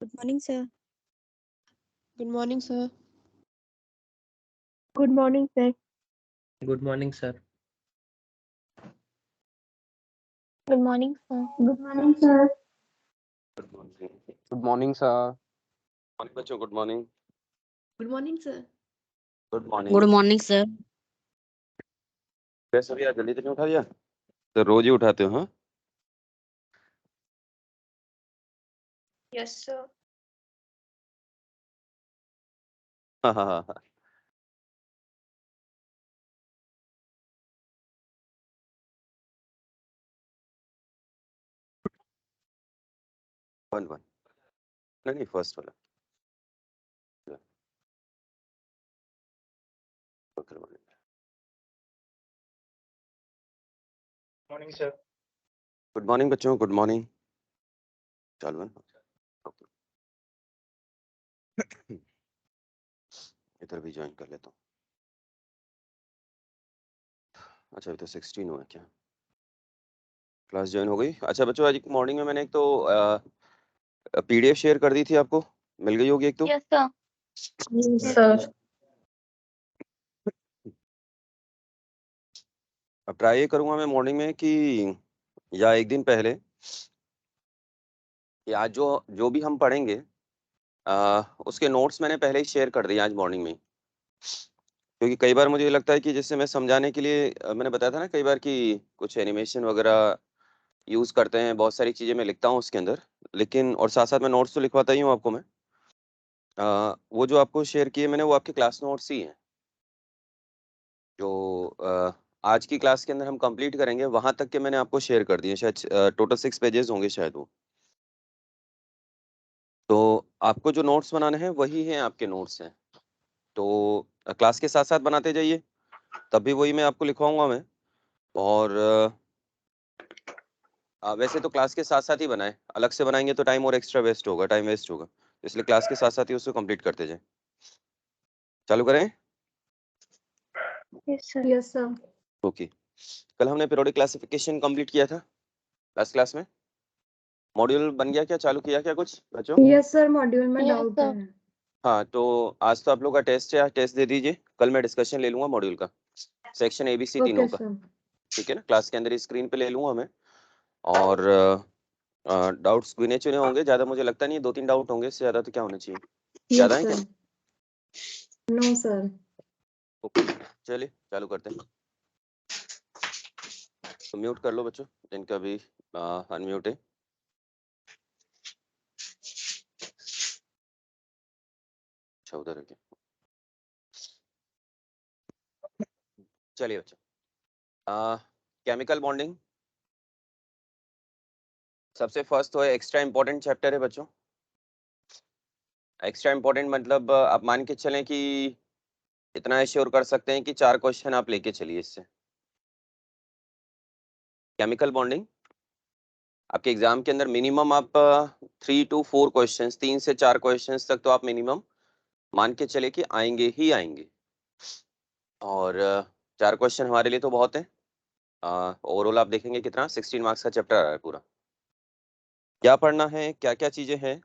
Good morning, sir. Good morning, sir. Good morning, sir. Good morning, sir. Good morning, sir. Good morning, sir. Good morning, sir. Morning, बच्चों. Good morning. Good morning, sir. Good morning. Good morning, sir. कैसे भैया जल्दी तो नहीं उठा दिया? तो रोज ही उठाते हो? हाँ Yes, sir. हाँ हाँ हाँ हाँ. वन नहीं फर्स्ट वाला. Okay Morning, sir. Good morning बच्चों. Good morning. चालू है ना? ओके. इधर भी ज्वाइन कर लेता हूँ. अच्छा अभी तो 16 हुआ है क्या? क्लास ज्वाइन हो गई. अच्छा बच्चों आज मॉर्निंग में मैंने एक तो पीडीएफ शेयर कर दी थी आपको. मिल गई होगी एक तो. Yes, sir. Yes, sir. अब ट्राई ये करूंगा मैं मॉर्निंग में कि या एक दिन पहले कि आज जो जो भी हम पढ़ेंगे उसके नोट्स मैंने पहले ही शेयर कर दिए आज मॉर्निंग में. क्योंकि कई बार मुझे लगता है कि जैसे मैं समझाने के लिए मैंने बताया था ना कई बार कि कुछ एनिमेशन वगैरह यूज़ करते हैं. बहुत सारी चीज़ें मैं लिखता हूँ उसके अंदर. लेकिन और साथ-साथ मैं नोट्स तो लिखवाता ही हूँ आपको मैं. वो जो आपको शेयर किए मैंने वो आपके क्लास नोट्स ही हैं. जो आज की क्लास के अंदर हम कंप्लीट करेंगे वहाँ तक के मैंने आपको शेयर कर दिए. शायद टोटल 6 पेजेज़ होंगे शायद वो. तो आपको जो नोट्स बनाने हैं वही हैं आपके नोट्स हैं. तो क्लास के साथ-साथ बनाते जाइए. तब भी वही मैं आपको लिखवाऊँगा मैं. और वैसे तो क्लास के साथ-साथ ही बनाएँ. अलग से बनाएँगे तो टाइम और एक्स्ट्रा वेस्ट होगा, टाइम वेस्ट होगा. इसलिए क्लास के साथ-साथ ही उसको कंप्लीट करते जाएँ. चालू करें? Yes, sir. Yes, sir. Okay. कल हमने पीरियोडिक क्लासिफिकेशन कंप्लीट किया था लास्ट क्लास में. मॉड्यूल बन गया क्या? चालू किया क्या कुछ बच्चों? Yes, sir. मॉड्यूल में Yes, डाउट sir. है. हाँ तो आज तो आप लोग का टेस्ट है. टेस्ट दे दीजिए. कल मैं डिस्कशन ले लूँगा मॉड्यूल का. सेक्शन एबीसी तीनों ओके का. सर. ठीक है ना? क्लास के अंदर स्क्रीन पे ले लूँगा मैं. और डाउट्स गिने चुने होंगे. ज़्यादा मुझे लगता नहीं है. 2-3 डाउट होंगे. इससे ज़्यादा तो क्या होना चाहिए? ज़्यादा है यस क्या? सर. No sir. ओके. चलिए चालू करते हैं. तो म्यूट कर लो बच्चों जिनका भी अनम्यूट है. अच्छा उधर है क्या? चलिए बच्चों. केमिकल बॉन्डिंग सबसे फर्स्ट तो है. एक्स्ट्रा इंपॉर्टेंट चैप्टर है बच्चों. एक्स्ट्रा इंपॉर्टेंट मतलब आप मान के चलें कि इतना एश्योर कर सकते हैं कि 4 क्वेश्चन आप लेके चलिए इससे. केमिकल बॉन्डिंग आपके एग्जाम के अंदर मिनिमम आप 3 to 4 क्वेश्चंस, 3 से 4 क्वेश्चंस तक तो आप मिनिमम मान के चले कि आएंगे ही आएंगे. और 4 क्वेश्चन हमारे लिए तो बहुत है. ओवरऑल आप देखेंगे कितना 16 मार्क्स का चैप्टर आ रहा है पूरा. क्या पढ़ना है, क्या क्या चीजें हैं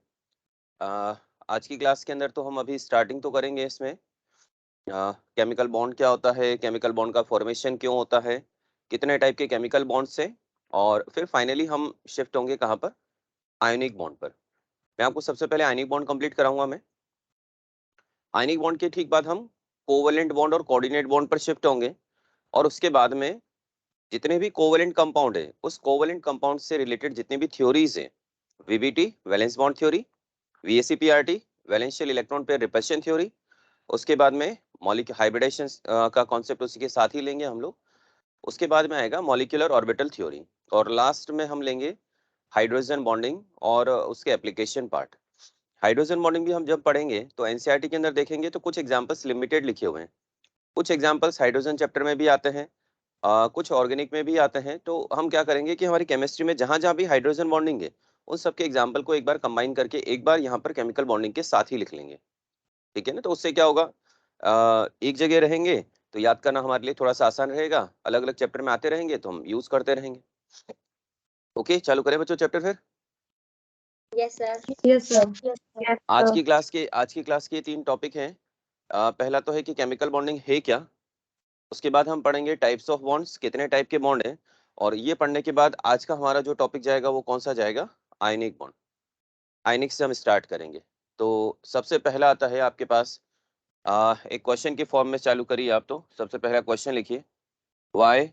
आज की क्लास के अंदर. तो हम अभी स्टार्टिंग तो करेंगे इसमें. केमिकल बॉन्ड क्या होता है, केमिकल बॉन्ड का फॉर्मेशन क्यों होता है, कितने टाइप के केमिकल बॉन्ड से. और फिर फाइनली हम शिफ्ट होंगे कहाँ पर? आयोनिक बॉन्ड पर. मैं आपको सबसे पहले आयोनिक बॉन्ड कंप्लीट कराऊंगा मैं. आयोनिक बॉन्ड के ठीक बाद हम कोवलेंट बॉन्ड और कोऑर्डिनेट बॉन्ड पर शिफ्ट होंगे. और उसके बाद में जितने भी कोवलेंट कंपाउंड है उस कोवलेंट कंपाउंड से रिलेटेड जितने भी थ्योरीज है, VBT valence bond theory, वीएससीपीआरटी वैलेंशियल electron pair repulsion theory, उसके बाद में मॉलिक्यूल हाइब्रिडेशन का कॉन्सेप्ट उसी के साथ ही लेंगे हम लोग. उसके बाद में आएगा मॉलिक्यूलर ऑर्बिटल थ्योरी. और लास्ट में हम लेंगे हाइड्रोजन बॉन्डिंग और उसके एप्लीकेशन पार्ट. हाइड्रोजन बॉन्डिंग भी हम जब पढ़ेंगे तो एनसीईआरटी के अंदर देखेंगे तो कुछ एग्जांपल्स लिमिटेड लिखे हुए हैं. कुछ एग्जांपल्स हाइड्रोजन चैप्टर में भी आते हैं, कुछ ऑर्गेनिक में भी आते हैं. तो हम क्या करेंगे कि हमारी केमिस्ट्री में जहां जहां भी हाइड्रोजन बॉन्डिंग है उन सबके एग्जाम्पल को एक बार कंबाइन करके एक बार यहाँ पर केमिकल बॉन्डिंग के साथ ही लिख लेंगे. ठीक है ना? तो उससे क्या होगा, एक जगह रहेंगे तो याद करना हमारे लिए थोड़ा सा आसान रहेगा. अलग अलग चैप्टर में आते रहेंगे तो हम यूज करते रहेंगे. ओके चालू करें बच्चों चैप्टर फिर. Yes, sir. Yes, आज sir. की क्लास के 3 टॉपिक हैं। पहला तो है कि केमिकल बॉन्डिंग है क्या। उसके बाद हम पढ़ेंगे टाइप्स ऑफ बॉन्ड्स, कितने टाइप के बॉन्ड हैं। और ये पढ़ने के बाद आज का हमारा जो टॉपिक जाएगा वो कौन सा जाएगा, आयनिक बॉन्ड। आयनिक से हम स्टार्ट करेंगे। तो सबसे पहला आता है आपके पास, एक क्वेश्चन के फॉर्म में चालू करिए आप। तो सबसे पहला क्वेश्चन लिखिए, वाई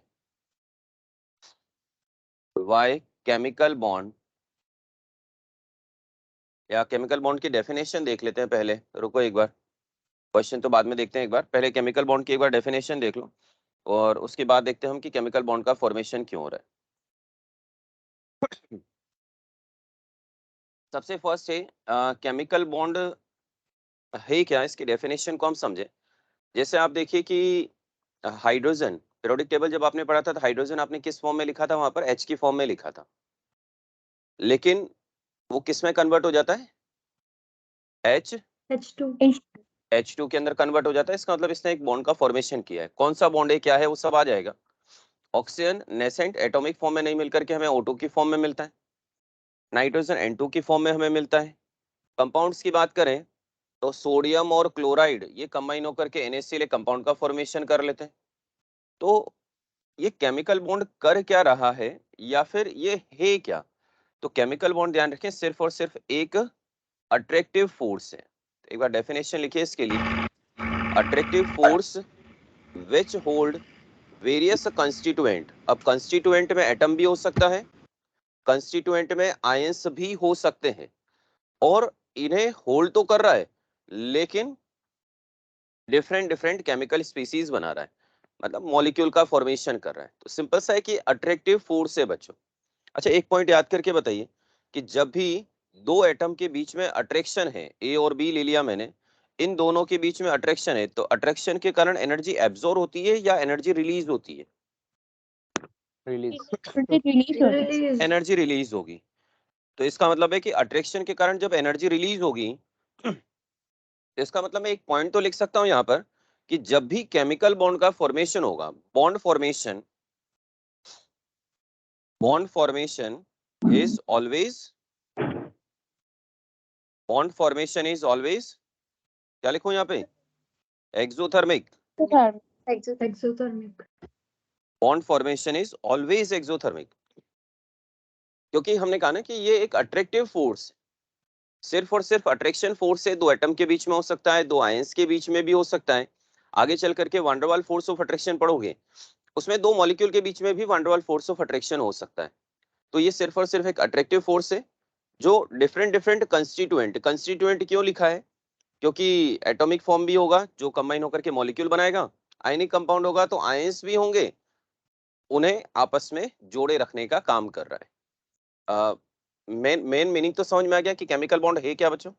केमिकल बॉन्ड, या केमिकल बॉन्ड की डेफिनेशन देख लेते हैं पहले। रुको एक बार, क्वेश्चन तो बाद में देखते हैं। एक बार पहले केमिकल बॉन्ड की एक बार डेफिनेशन देख लो, और उसके बाद देखते हैं हम कि केमिकल बॉन्ड का फॉर्मेशन क्यों हो रहा है। सबसे फर्स्ट है केमिकल बॉन्ड है क्या, इसकी डेफिनेशन को हम समझे। जैसे आप देखिए कि हाइड्रोजन, पीरियोडिक टेबल जब आपने पढ़ा था तो हाइड्रोजन आपने किस फॉर्म में लिखा था, वहां पर H की फॉर्म में लिखा था। लेकिन वो किस में कन्वर्ट हो जाता है, H2 के अंदर कन्वर्ट हो जाता है। इसका मतलब इसने एक बॉन्ड का फॉर्मेशन किया है। कौन सा बॉन्ड है, क्या है, वो सब आ जाएगा। ऑक्सीजन नेसेंट एटॉमिक फॉर्म में नहीं मिलकर के हमें O2 की फॉर्म में मिलता है। नाइट्रोजन N2 की फॉर्म में हमें मिलता है। कंपाउंड्स की बात करें तो सोडियम और क्लोराइड ये कंबाइन होकर के NaCl कंपाउंड का फॉर्मेशन कर लेते हैं। तो ये केमिकल बॉन्ड कर क्या रहा है, या फिर ये है क्या। तो केमिकल बॉन्ड ध्यान रखें सिर्फ और सिर्फ एक अट्रैक्टिव फोर्स है। एक बार डेफिनेशन लिखिए इसके लिए, attractive force which hold various constituent. अब कंस्टिट्यूएंट में एटम भी हो सकता है, कंस्टिट्यूएंट में आयंस भी हो सकते हैं, और इन्हें होल्ड तो कर रहा है लेकिन डिफरेंट डिफरेंट केमिकल स्पीसीज बना रहा है, मतलब मॉलिक्यूल का फॉर्मेशन कर रहा है। तो सिंपल सा है कि अट्रैक्टिव फोर्स है बच्चों। अच्छा, एक पॉइंट याद करके बताइए कि जब भी दो एटम के बीच में अट्रैक्शन है, ए और बी ले लिया मैंने, इन दोनों के बीच में अट्रैक्शन है, तो अट्रैक्शन के कारण एनर्जी एब्जॉर्ब होती है या एनर्जी रिलीज होती है, एनर्जी रिलीज होगी। तो इसका मतलब है कि अट्रैक्शन के कारण जब एनर्जी रिलीज होगी, तो इसका मतलब मैं एक पॉइंट तो लिख सकता हूं यहां पर कि जब भी केमिकल बॉन्ड का फॉर्मेशन होगा, बॉन्ड फॉर्मेशन इज ऑलवेज, क्या लिखूं यहाँ पे, exothermic. Bond formation is always exothermic, क्योंकि हमने कहा ना कि ये एक अट्रैक्टिव फोर्स, सिर्फ और सिर्फ अट्रैक्शन फोर्स से दो एटम के बीच में हो सकता है, दो आयंस के बीच में भी हो सकता है। आगे चल करके वंडरवाल फोर्स ऑफ अट्रैक्शन पढ़ोगे, उसमें दो मॉलिक्यूल के बीच में भी वंडरवाल फोर्स ऑफ अट्रैक्शन हो सकता है। तो ये सिर्फ और सिर्फ एक अट्रैक्टिव फोर्स है जो डिफरेंट डिफरेंट कंस्टिट्यूएंट क्यों लिखा है, क्योंकि एटॉमिक फॉर्म भी होगा जो कंबाइन होकर के मॉलिक्यूल बनाएगा, आयनिक कंपाउंड होगा तो आयंस भी होंगे, उन्हें आपस में जोड़े रखने का काम कर रहा है। मेन मीनिंग तो समझ में आ गया कि केमिकल बॉन्ड है क्या बच्चों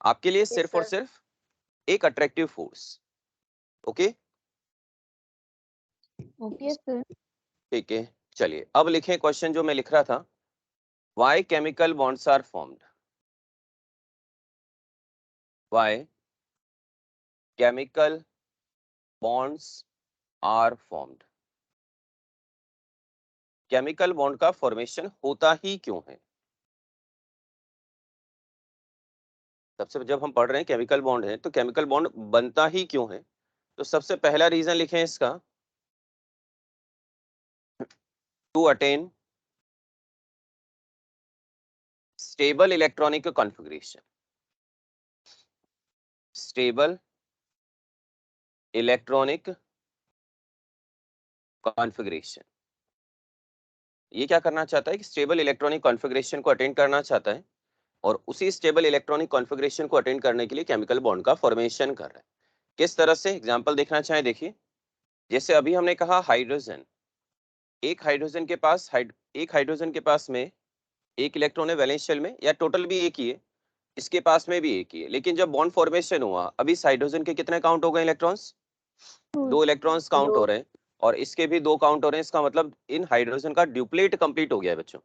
आपके लिए, सिर्फ और सिर्फ एक attractive force. Okay okay sir. ठीक है, चलिए अब लिखें क्वेश्चन जो मैं लिख रहा था, why chemical bonds are formed, why chemical bonds are formed, chemical bond का फॉर्मेशन होता ही क्यों है। सबसे जब हम पढ़ रहे हैं केमिकल बॉन्ड है तो केमिकल बॉन्ड बनता ही क्यों है, तो सबसे पहला रीजन लिखें इसका, to attain stable electronic configuration, stable electronic configuration. ये क्या करना चाहता है कि स्टेबल इलेक्ट्रॉनिक कॉन्फ़िगरेशन को अटेन करना चाहता है, और उसी स्टेबल इलेक्ट्रॉनिक कॉन्फ़िगरेशन को अटेन करने के लिए केमिकल बॉन्ड का फॉर्मेशन कर रहा है। किस तरह से, एग्जांपल देखना चाहें देखिए। जैसे अभी हमने कहा हाइड्रोजन, एक हाइड्रोजन के पास में एक इलेक्ट्रॉन है वैलेंस शेल में, या टोटल भी एक ही है, इसके पास में भी एक ही है, लेकिन जब बॉन्ड फॉर्मेशन हुआ अभी इस हाइड्रोजन के कितने काउंट हो गए इलेक्ट्रॉन्स, दो इलेक्ट्रॉन्स काउंट हो रहे हैं, और इसके भी दो काउंट हो रहे हैं। इसका मतलब इन हाइड्रोजन का ड्यूप्लेट कंप्लीट हो गया है बच्चों।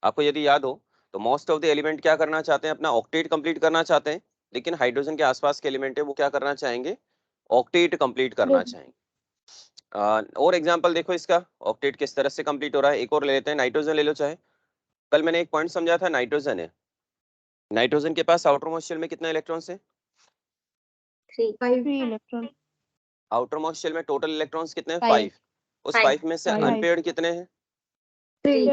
आपको यदि याद हो तो मोस्ट ऑफ द एलिमेंट क्या करना चाहते हैं, अपना ऑक्टेट कंप्लीट करना चाहते हैं, लेकिन हाइड्रोजन के आसपास के एलिमेंट है वो क्या करना चाहेंगे, ऑक्टेट कंप्लीट करना चाहेंगे। और एग्जांपल देखो इसका, ऑक्टेट किस तरह से कंप्लीट हो रहा है। एक और ले लेते हैं, नाइट्रोजन ले लो चाहे। कल मैंने एक पॉइंट समझा था, नाइट्रोजन है नाइट्रोजन के पास आउटर मोस्ट शेल में कितने इलेक्ट्रॉन्स हैं? 5 इलेक्ट्रॉन आउटर मोस्ट शेल में टोटल इलेक्ट्रॉन्स कितने हैं? 5 5। उस 5 में से Five. अनपेयर्ड कितने हैं? 3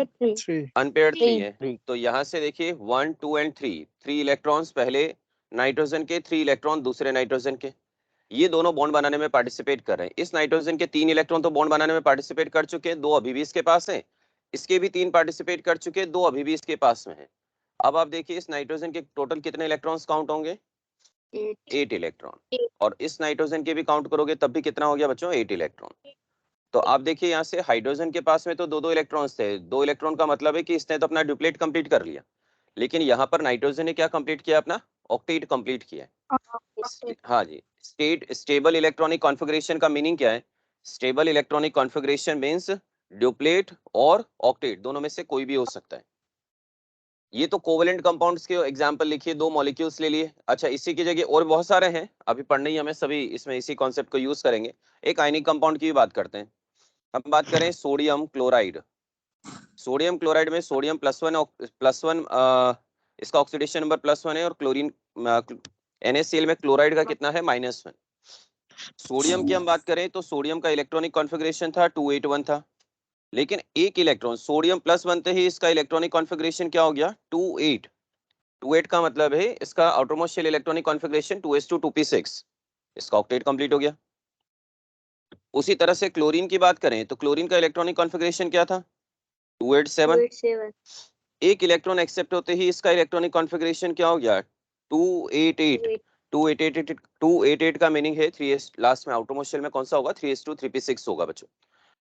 अनपेयर्ड 3 Three. है। तो यहाँ से देखिए 1 2 एंड 3 3 इलेक्ट्रॉन्स पहले नाइट्रोजन के, 3 इलेक्ट्रॉन दूसरे नाइट्रोजन के, ये दोनों बॉन्ड बनाने में पार्टिसिपेट कर रहे हैं। इस नाइट्रोजन के 3 इलेक्ट्रॉन तो बॉन्ड बनाने में पार्टिसिपेट कर चुके हैं, 2 अभी भी इसके पास हैं। इसके भी 3 पार्टिसिपेट कर चुके हैं, 2 अभी भी इसके पास में है। अब आप देखिए इस नाइट्रोजन के टोटल कितने इलेक्ट्रॉन्स काउंट होंगे? 8 इलेक्ट्रॉन। और इस नाइट्रोजन के भी काउंट करोगे तब भी कितना हो गया बच्चों? 8 इलेक्ट्रॉन। तो आप देखिए यहाँ से हाइड्रोजन के पास में तो 2 इलेक्ट्रॉन्स थे। 2 इलेक्ट्रॉन का मतलब है कि इसने तो अपना डुप्लेट कंप्लीट कर लिया, लेकिन यहाँ पर नाइट्रोजन ने क्या कंप्लीट किया? अपना ऑक्टेट कंप्लीट किया है। हाँ जी, स्टेबल इलेक्ट्रॉनिक कॉन्फ़िगरेशन का मीनिंग क्या है? Stable electronic configuration means duplet और ऑक्टेट दोनों में से कोई भी हो सकता है। ये तो कोवेलेंट कंपाउंड्स के एग्जांपल लिखिए, 2 मॉलिक्यूल्स ले लिए। अच्छा, इसी की जगह और बहुत सारे हैं, अभी पढ़ने ही हमें सभी इसमें इसी कॉन्सेप्ट को यूज करेंगे। एक आयनिक कंपाउंड की भी बात करते हैं। हम बात करें सोडियम क्लोराइड। सोडियम क्लोराइड में सोडियम +1 इसका ऑक्सीडेशन नंबर +1 है, और क्लोरीन NaCl में क्लोराइड का कितना है? -1। सोडियम की हम बात करें तो सोडियम का इलेक्ट्रॉनिक कॉन्फ़िगरेशन था 281 था, लेकिन एक इलेक्ट्रॉन सोडियम प्लस बनते ही इसका इलेक्ट्रॉनिक कॉन्फ़िगरेशन क्या हो गया? 28। 28 का मतलब है इसका outermost shell electronic configuration 2s2 2p6, इसका ऑक्टेट कंप्लीट हो गया। उसी तरह से क्लोरीन की बात करें तो क्लोरीन का इलेक्ट्रॉनिक कॉन्फ़िगरेशन क्या था? 287। एक इलेक्ट्रॉन एक्सेप्ट होते ही इसका इलेक्ट्रॉनिक कॉन्फ़िगरेशन क्या हो गया? 288। 288 का मीनिंग है 3s लास्ट में आउटरमोस्ट शेल में कौन सा होगा? 3s2 3p6 होगा बच्चों।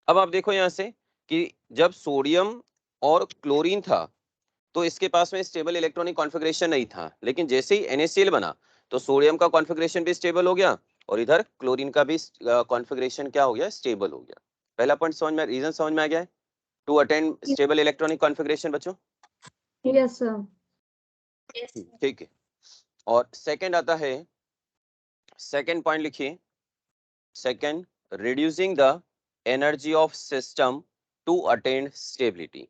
अब आप देखो यहाँ से कि जब सोडियम और क्लोरीन था तो इसके पास में स्टेबल इलेक्ट्रॉनिक कॉन्फ़िगरेशन नहीं था, लेकिन जैसे ही NaCl बना तो सोडियम का कॉन्फ़िगरेशन भी स्टेबल हो गया और इधर क्लोरीन का भी कॉन्फ़िगरेशन क्या हो गया? स्टेबल हो गया। पहला पॉइंट समझ में, रीजन समझ में आ गया है? To attend stable electronic configuration बच्चों। Yes sir. ठीक है। और सेकंड आता है, सेकंड पॉइंट लिखिए, second, reducing the energy of system to attain stability.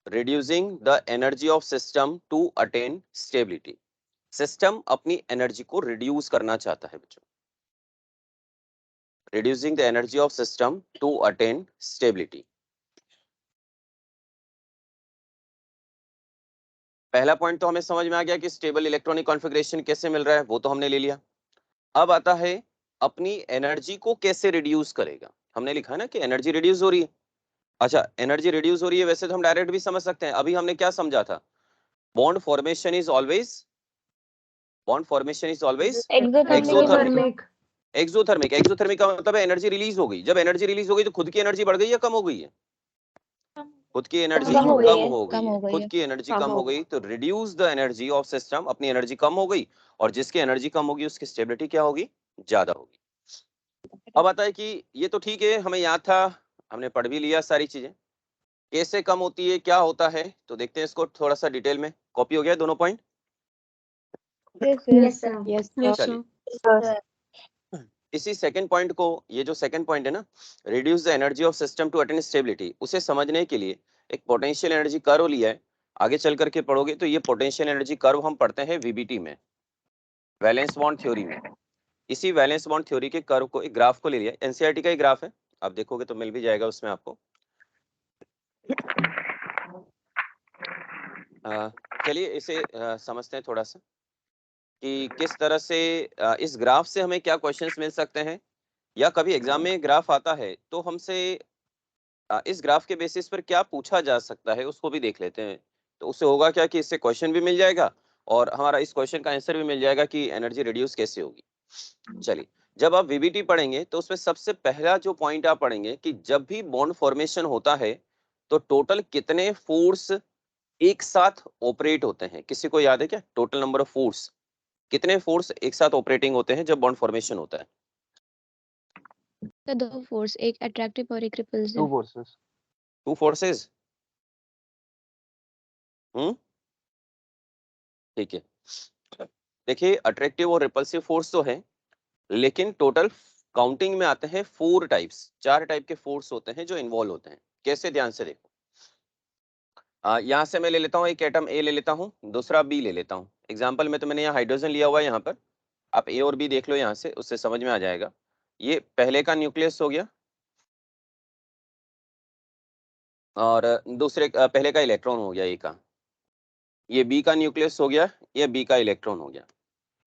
Reducing the energy of system to attain stability. System अपनी एनर्जी को रिड्यूस करना चाहता है बच्चों। Reducing the energy of system to attain stability. पहला पॉइंट तो हमें समझ में आ गया कि स्टेबल इलेक्ट्रॉनिक कॉन्फ़िगरेशन कैसे मिल रहा है, वो तो हमने ले लिया। अब आता है अपनी एनर्जी को कैसे रिड्यूस करेगा। हमने लिखा ना कि एनर्जी रिड्यूस हो रही है। अच्छा, एनर्जी रिड्यूस हो रही है, वैसे तो हम डायरेक्ट भी समझ सकते हैं। अभी हमने क्या समझा था? Bond formation is always Exothermic. Exothermic का मतलब है एनर्जी रिलीज हो गई। जब एनर्जी रिलीज हो गई तो खुद की एनर्जी बढ़ गई या कम हो गई है? खुद की एनर्जी कम हो गई कम है। हो गई है। खुद की एनर्जी कम हो गई तो reduce the energy of system, अपनी एनर्जी कम हो गई, और जिसकी एनर्जी कम होगी उसकी स्टेबिलिटी क्या होगी? ज्यादा होगी। अब आता है कि ये तो ठीक है, हमें याद था, हमने पढ़ भी लिया सारी चीजें, कैसे कम होती है, क्या होता है, तो देखते हैं इसको थोड़ा सा डिटेल में। कॉपी हो गया दोनों पॉइंट? Yes sir. यस चलिए इसी सेकंड पॉइंट को, ये जो सेकंड पॉइंट है ना, reduce the energy of system to attain stability, उसे समझने के लिए एक पोटेंशियल एनर्जी कर्व लिया है। आगे चल करके पढ़ोगे तो ये पोटेंशियल एनर्जी कर्व हम पढ़ते हैं VBT में, वैलेंस बॉन्ड थ्योरी में। इसी वैलेंस बॉन्ड थ्योरी के कर्व को, एक ग्राफ को ले लिया, NCERT का ही ग्राफ है, आप देखोगे तो मिल भी जाएगा उसमें आपको। चलिए इसे समझते हैं थोड़ा सा कि किस तरह से इस ग्राफ से हमें क्या क्वेश्चंस मिल सकते हैं, या कभी एग्जाम में ग्राफ आता है तो हमसे इस ग्राफ के बेसिस पर क्या पूछा जा सकता है उसको भी देख लेते हैं। तो उससे होगा क्या कि इससे क्वेश्चन भी मिल जाएगा और हमारा इस क्वेश्चन का आंसर भी मिल जाएगा कि एनर्जी रिड्यूस कैसे होगी। चलिए, जब आप VBT पढ़ेंगे तो उसमें सबसे पहला जो पॉइंट आप पढ़ेंगे कि जब भी बॉन्ड फॉर्मेशन होता है तो टोटल कितने फोर्स एक साथ ऑपरेट होते हैं। किसी को याद है क्या टोटल नंबर ऑफ फोर्स? कितने फोर्स एक साथ ऑपरेटिंग होते हैं जब बॉन्ड फॉर्मेशन होता है? तो 2 फोर्स, एक अट्रैक्टिव और एक रिपल्सिव। 2 फोर्सेस। ठीक है, देखिए अट्रैक्टिव और रिपल्सिव फोर्स तो है, लेकिन टोटल काउंटिंग में आते हैं 4 टाइप्स, 4 टाइप के फोर्स होते हैं जो इन्वॉल्व होते हैं। कैसे? ध्यान से देखो, यहाँ से मैं ले लेता हूँ एक एटम ए ले लेता हूँ, दूसरा बी ले लेता हूँ। एग्जाम्पल में तो मैंने यहाँ हाइड्रोजन लिया हुआ है, यहाँ पर आप ए और बी देख लो यहाँ से, उससे समझ में आ जाएगा। ये पहले का न्यूक्लियस हो गया और दूसरे पहले का इलेक्ट्रॉन हो गया ए का, ये बी का न्यूक्लियस हो गया, ये बी का इलेक्ट्रॉन हो गया।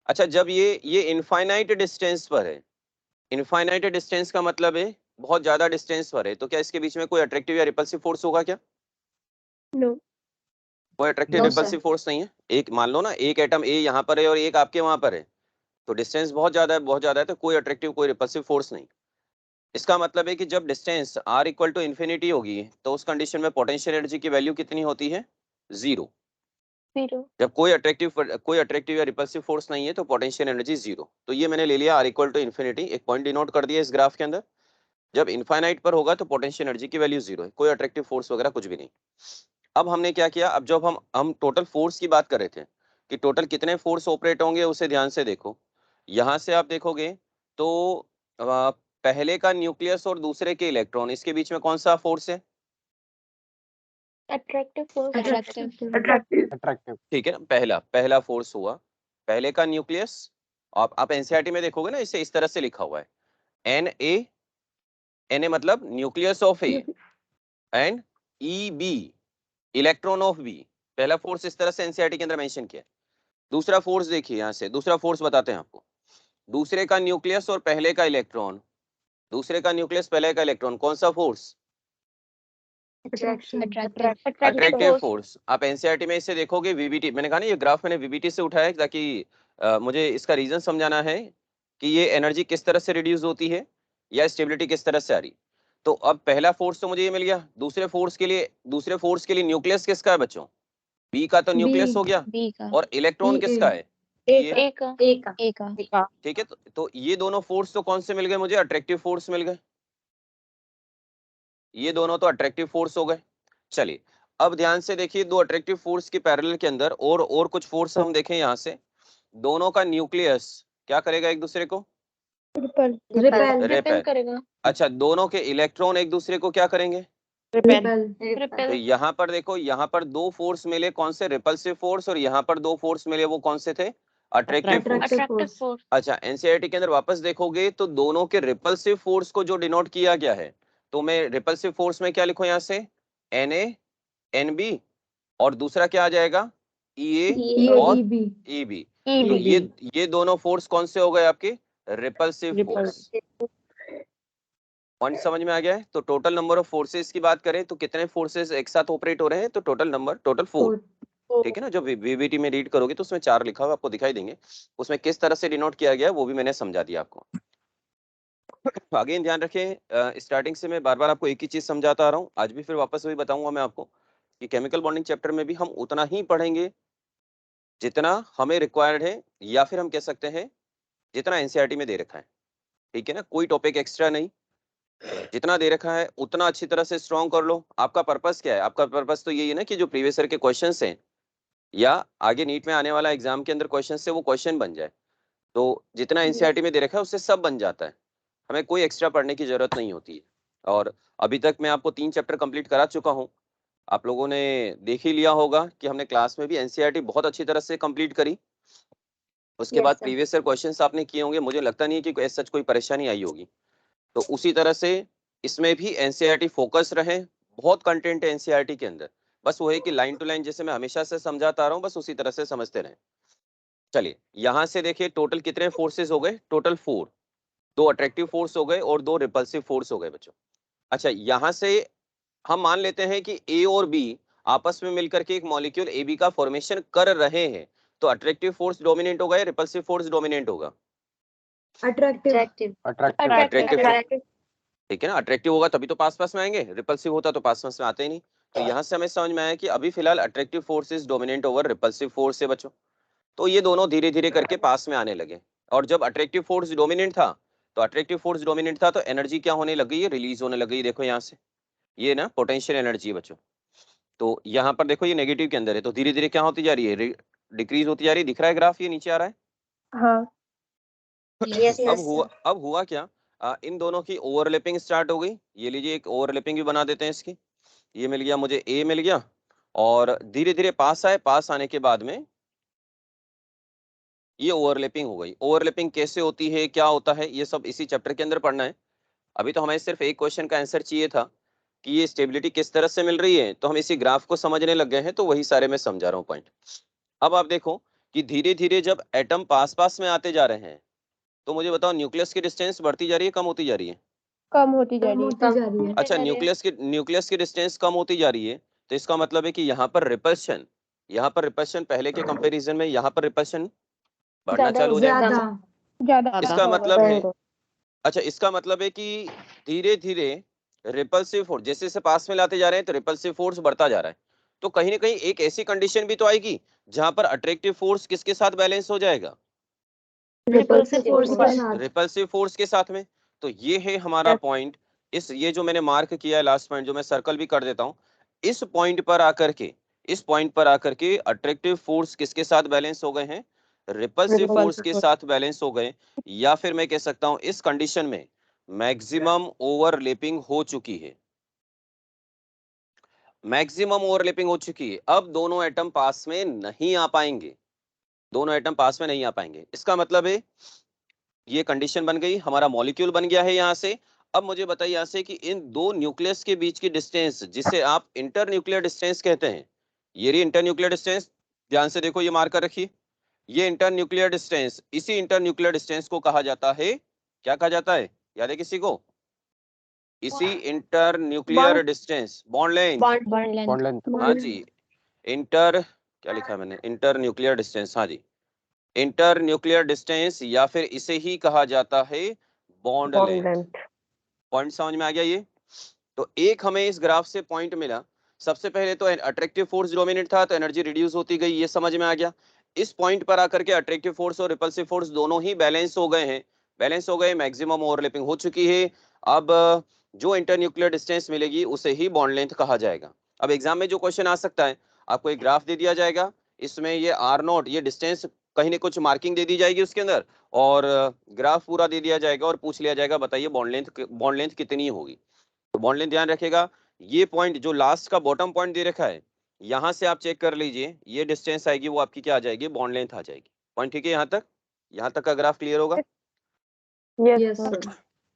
अच्छा, जब ये इनफाइनाइट डिस्टेंस पर है, इनफाइनाइट डिस्टेंस का मतलब है बहुत ज्यादा डिस्टेंस पर है, तो क्या इसके बीच में कोई अट्रैक्टिव या रिपल्सिव फोर्स होगा क्या? नो। कोई अट्रैक्टिव No, रिपल्सिव फोर्स नहीं है। एक मान लो ना, एक एटम ए यहाँ पर है और एक आपके वहां पर है, तो डिस्टेंस बहुत ज्यादा है, बहुत ज्यादा है, तो कोई अट्रैक्टिव कोई रिपल्सिव फोर्स नहीं। इसका मतलब है कि जब distance r equal to infinity होगी तो उस कंडीशन में पोटेंशियल एनर्जी की वैल्यू कितनी होती है? 0। जीरो। जब कोई अट्रैक्टिव या रिपल्सिव फोर्स नहीं है तो पोटेंशियल एनर्जी 0। तो ये मैंने ले लिया r इक्वल टू इन्फिनिटी, एक पॉइंट डिनोट कर दिया इस ग्राफ के अंदर। जब इनफाइनाइट पर होगा तो पोटेंशियल एनर्जी की वैल्यू 0 है, कोई अट्रैक्टिव फोर्स वगैरह कुछ भी नहीं। अब हमने क्या किया, अब जब हम टोटल फोर्स की बात कर रहे थे कि टोटल कितने फोर्स ऑपरेट होंगे, उसे ध्यान से देखो। यहाँ से आप देखोगे तो पहले का न्यूक्लियस और दूसरे के इलेक्ट्रॉन, इसके बीच में कौन सा फोर्स है? Attractive force. अट्रैक्टिव। ठीक है ना, पहला फोर्स हुआ पहले का न्यूक्लियस। आप एनसीईआरटी में देखोगे ना, इसे इस तरह से लिखा हुआ है Na मतलब nucleus of A and Eb electron of B. पहला फोर्स इस तरह से एनसीईआरटी के अंदर मेंशन किया है। दूसरा फोर्स देखिए, यहाँ से दूसरा फोर्स बताते हैं आपको। दूसरे का न्यूक्लियस और पहले का इलेक्ट्रॉन, दूसरे का न्यूक्लियस पहले का इलेक्ट्रॉन, कौन सा फोर्स? Attractive force. आप एनसीईआरटी में इसे देखोगे वीबीटी, मैंने कहा ना ये ग्राफ मैंने वीबीटी से उठाया ताकि मुझे इसका रीजन समझाना है कि ये एनर्जी किस तरह से रिड्यूस होती है या स्टेबिलिटी किस तरह से आ रही। तो अब पहला फोर्स तो मुझे ये मिल गया। दूसरे फोर्स के लिए न्यूक्लियस किसका है बच्चों? बी का तो न्यूक्लियस हो गया, B का, और इलेक्ट्रॉन किसका है? ये ए का। A का। ठीक है। तो ये दोनों फोर्स तो कौन से मिल गए मुझे? अट्रैक्टिव फोर्स मिल गए। ये दोनों तो अट्रैक्टिव फोर्स हो गए। चलिए अब ध्यान से देखिए, दो अट्रैक्टिव फोर्स के पैरेलल के अंदर और कुछ फोर्स हम देखें। यहाँ से दोनों का न्यूक्लियस क्या करेगा? एक दूसरे को रिपेल करेगा। अच्छा, दोनों के इलेक्ट्रॉन एक दूसरे को क्या करेंगे? तो यहाँ पर देखो, यहाँ पर दो फोर्स मिले, कौन से? Repulsive force. और यहाँ पर दो फोर्स मिले, वो कौन से थे? Attractive force. Attractive force. अच्छा, एनसीईआरटी के अंदर वापस देखोगे तो दोनों के रिपल्सिव फोर्स को जो डिनोट किया गया है, तो मैं रिपल्सिव फोर्स में क्या लिखूं? यहाँ से Na Nb, और दूसरा क्या आ जाएगा? Ea और Eb। तो ये दोनों फोर्स कौन से हो गए आपके? Repulsive force. पॉइंट समझ में आ गया है? तो टोटल नंबर ऑफ फोर्सेस की बात करें तो कितने फोर्सेस एक साथ ऑपरेट हो रहे हैं? तो टोटल 4। ठीक है ना, जब वीबीटी में रीड करोगे तो उसमें 4 लिखा हुआ आपको दिखाई देंगे। उसमें किस तरह से डिनोट किया गया है वो भी मैंने समझा दिया आपको। आगे ध्यान रखें, स्टार्टिंग से मैं बार बार आपको एक ही चीज समझाता आ रहा हूँ, आज भी फिर वापस वही बताऊंगा मैं आपको कि केमिकल बॉन्डिंग चैप्टर में भी हम उतना ही पढ़ेंगे जितना हमें रिक्वायर्ड है, या फिर हम कह सकते हैं जितना एनसीईआरटी में दे रखा है। ठीक है ना, कोई टॉपिक एक्स्ट्रा नहीं, जितना दे रखा है उतना अच्छी तरह से स्ट्रॉन्ग कर लो। आपका पर्पस क्या है? आपका पर्पस तो यही है ना कि जो प्रीवियस ईयर के क्वेश्चंस हैं या आगे नीट में आने वाला एग्जाम के अंदर क्वेश्चन से वो क्वेश्चन बन जाए। तो जितना एनसीईआरटी में दे रखा है उससे सब बन जाता है, हमें कोई एक्स्ट्रा पढ़ने की जरूरत नहीं होती है। और अभी तक मैं आपको 3 चैप्टर कंप्लीट करा चुका हूँ। आप लोगों ने देख ही लिया होगा कि हमने क्लास में भी एनसीईआरटी बहुत अच्छी तरह से कंप्लीट करी। उसके बाद प्रीवियस ईयर क्वेश्चंस आपने किए होंगे, मुझे लगता नहीं है कि सच कोई परेशानी आई होगी। तो उसी तरह से इसमें भी एनसीईआरटी फोकस रहे, बहुत कंटेंट है एनसीईआरटी के अंदर, बस वो है कि लाइन टू लाइन जैसे मैं हमेशा से समझाता आ रहा हूँ, बस उसी तरह से समझते रहें। चलिए यहाँ से देखिए टोटल कितने फोर्सेस हो गए? टोटल 4। 2 अट्रैक्टिव फोर्स हो गए और 2 रिपल्सिव फोर्स हो गए बच्चों। अच्छा, यहाँ से हम मान लेते हैं कि ए और बी आपस में मिलकर के एक मॉलिक्यूल ए बी का फॉर्मेशन कर रहे हैं, तो अट्रैक्टिव फोर्स डोमिनेंट होगा या रिपल्सिव फोर्स डोमिनेंट होगा? अट्रैक्टिव। ठीक है ना, अट्रैक्टिव होगा तभी तो पास पास में आएंगे, रिपल्सिव होता तो पास पास में आते ही नहीं। तो यहाँ से हमें समझ में आया कि अभी फिलहाल attractive force is dominant over repulsive force है बच्चों। तो ये दोनों धीरे धीरे करके पास में आने लगे, और जब अट्रैक्टिव फोर्स डोमिनेंट था तो एनर्जी क्या होने लगी? रिलीज होने लगी। देखो यहाँ से ये ना पोटेंशियल एनर्जी है बच्चों। तो यहाँ पर देखो ये नेगेटिव के अंदर है, तो धीरे धीरे क्या होती जा रही है? डिक्रीज होती जा रही है। दिख रहा है ग्राफ, ये नीचे आ रहा है। हाँ। अब हुआ क्या? इन दोनों की ओवरलैपिंग स्टार्ट हो गई। ये लीजिए एक ओवरलैपिंग भी बना देते हैं इसकी। ये मिल गया मुझे, ए मिल गया, और धीरे धीरे पास आए, पास आने के बाद में ये ओवरलैपिंग हो गई। ओवरलैपिंग कैसे होती है, क्या होता है, ये सब इसी चैप्टर के अंदर पढ़ना है। अभी तो हमें सिर्फ एक क्वेश्चन का आंसर चाहिए था कि ये स्टेबिलिटी किस तरह से मिल रही है, तो हम इसी ग्राफ को समझने लग गए हैं, तो वही सारे मैं समझा रहा हूँ पॉइंट। अब आप देखो कि धीरे धीरे जब एटम पास पास में आते जा रहे हैं, तो मुझे बताओ न्यूक्लियस की डिस्टेंस बढ़ती जा रही है, कम होती जा रही है? कम होती जा कम रही होती जा रही है। अच्छा, न्यूक्लियस की डिस्टेंस कम होती जा रही है, तो इसका मतलब है कि यहाँ पर रिपल्शन पहले के कंपैरिजन में यहाँ पर रिपल्शन बढ़ना ज्यादा चालू हो जाएगा। ज्यादा इसका होगा। मतलब है, अच्छा इसका मतलब है कि धीरे धीरे रिपल्सिव फोर्स जैसे जैसे पास में लाते जा रहे हैं, तो रिपल्सिव फोर्स बढ़ता जा रहा है। तो कहीं ना कहीं एक ऐसी कंडीशन भी तो आएगी जहां पर अट्रैक्टिव फोर्स किसके साथ बैलेंस हो जाएगा? रिपल्सिव फोर्स के साथ। रिपल्सिव फोर्स के साथ में। तो ये है हमारा पॉइंट। ये जो मैंने मार्क किया है लास्ट पॉइंट, जो मैं सर्कल भी कर देता हूँ, इस पॉइंट पर आकर के अट्रैक्टिव फोर्स किसके साथ बैलेंस हो गए हैं? रिपल्सिव फोर्स के साथ बैलेंस हो गए। या फिर मैं कह सकता हूं इस कंडीशन में मैक्सिमम ओवरलैपिंग हो चुकी है। मैक्सिमम ओवरलैपिंग हो चुकी है। अब दोनों एटम पास में नहीं आ पाएंगे, इसका मतलब है ये कंडीशन बन गई, हमारा मॉलिक्यूल बन गया है यहाँ से। अब मुझे बताइए यहाँ से कि इन दो न्यूक्लियस के बीच की डिस्टेंस, जिसे आप इंटरन्यूक्लियर डिस्टेंस कहते हैं, ये रही इंटरन्यूक्लियर डिस्टेंस। ध्यान से देखो, ये मार्क कर रखिए, ये इंटरन्यूक्लियर डिस्टेंस, इसी इंटरन्यूक्लियर डिस्टेंस को कहा जाता है, क्या कहा जाता है, याद है किसी को? इसी internuclear distance, bond length. Bond length. हाँ जी, क्या लिखा है मैंने, इंटरन्यूक्लियर डिस्टेंस। हाँ जी, इंटरन्यूक्लियर डिस्टेंस, या फिर इसे ही कहा जाता है बॉन्ड लेंथ। पॉइंट समझ में आ गया ये? तो एक हमें इस ग्राफ से पॉइंट मिला। सबसे पहले तो अट्रैक्टिव फोर्स डोमिनेट था, तो एनर्जी रिड्यूस होती गई, ये समझ में आ गया। इस पॉइंट पर आकर के अट्रैक्टिव फोर्स और रिपल्सिव फोर्स दोनों ही बैलेंस हो गए, मैक्सिमम ओवरलैपिंग हो चुकी है। अब जो इंटरन्यूक्लियर डिस्टेंस मिलेगी उसे ही बॉन्ड लेंथ कहा जाएगा। अब एग्जाम में जो क्वेश्चन आ सकता है, आपको एक ग्राफ दे दिया जाएगा, इसमें ये R0 ये डिस्टेंस कहीं ना कुछ मार्किंग दे दी जाएगी उसके अंदर, और ग्राफ पूरा दे दिया जाएगा और पूछ लिया जाएगा बताइए बॉन्ड लेंथ कितनी होगी। तो बॉन्ड लेंथ ध्यान रखेगा, ये पॉइंट जो लास्ट का बॉटम पॉइंट दे रखा है, यहां से आप चेक कर लीजिए, ये डिस्टेंस आएगी वो आपकी क्या आ जाएगी, बॉन्ड लेंथ आ जाएगी। पॉइंट ठीक है? यहाँ तक का ग्राफ क्लियर होगा? Yes sir.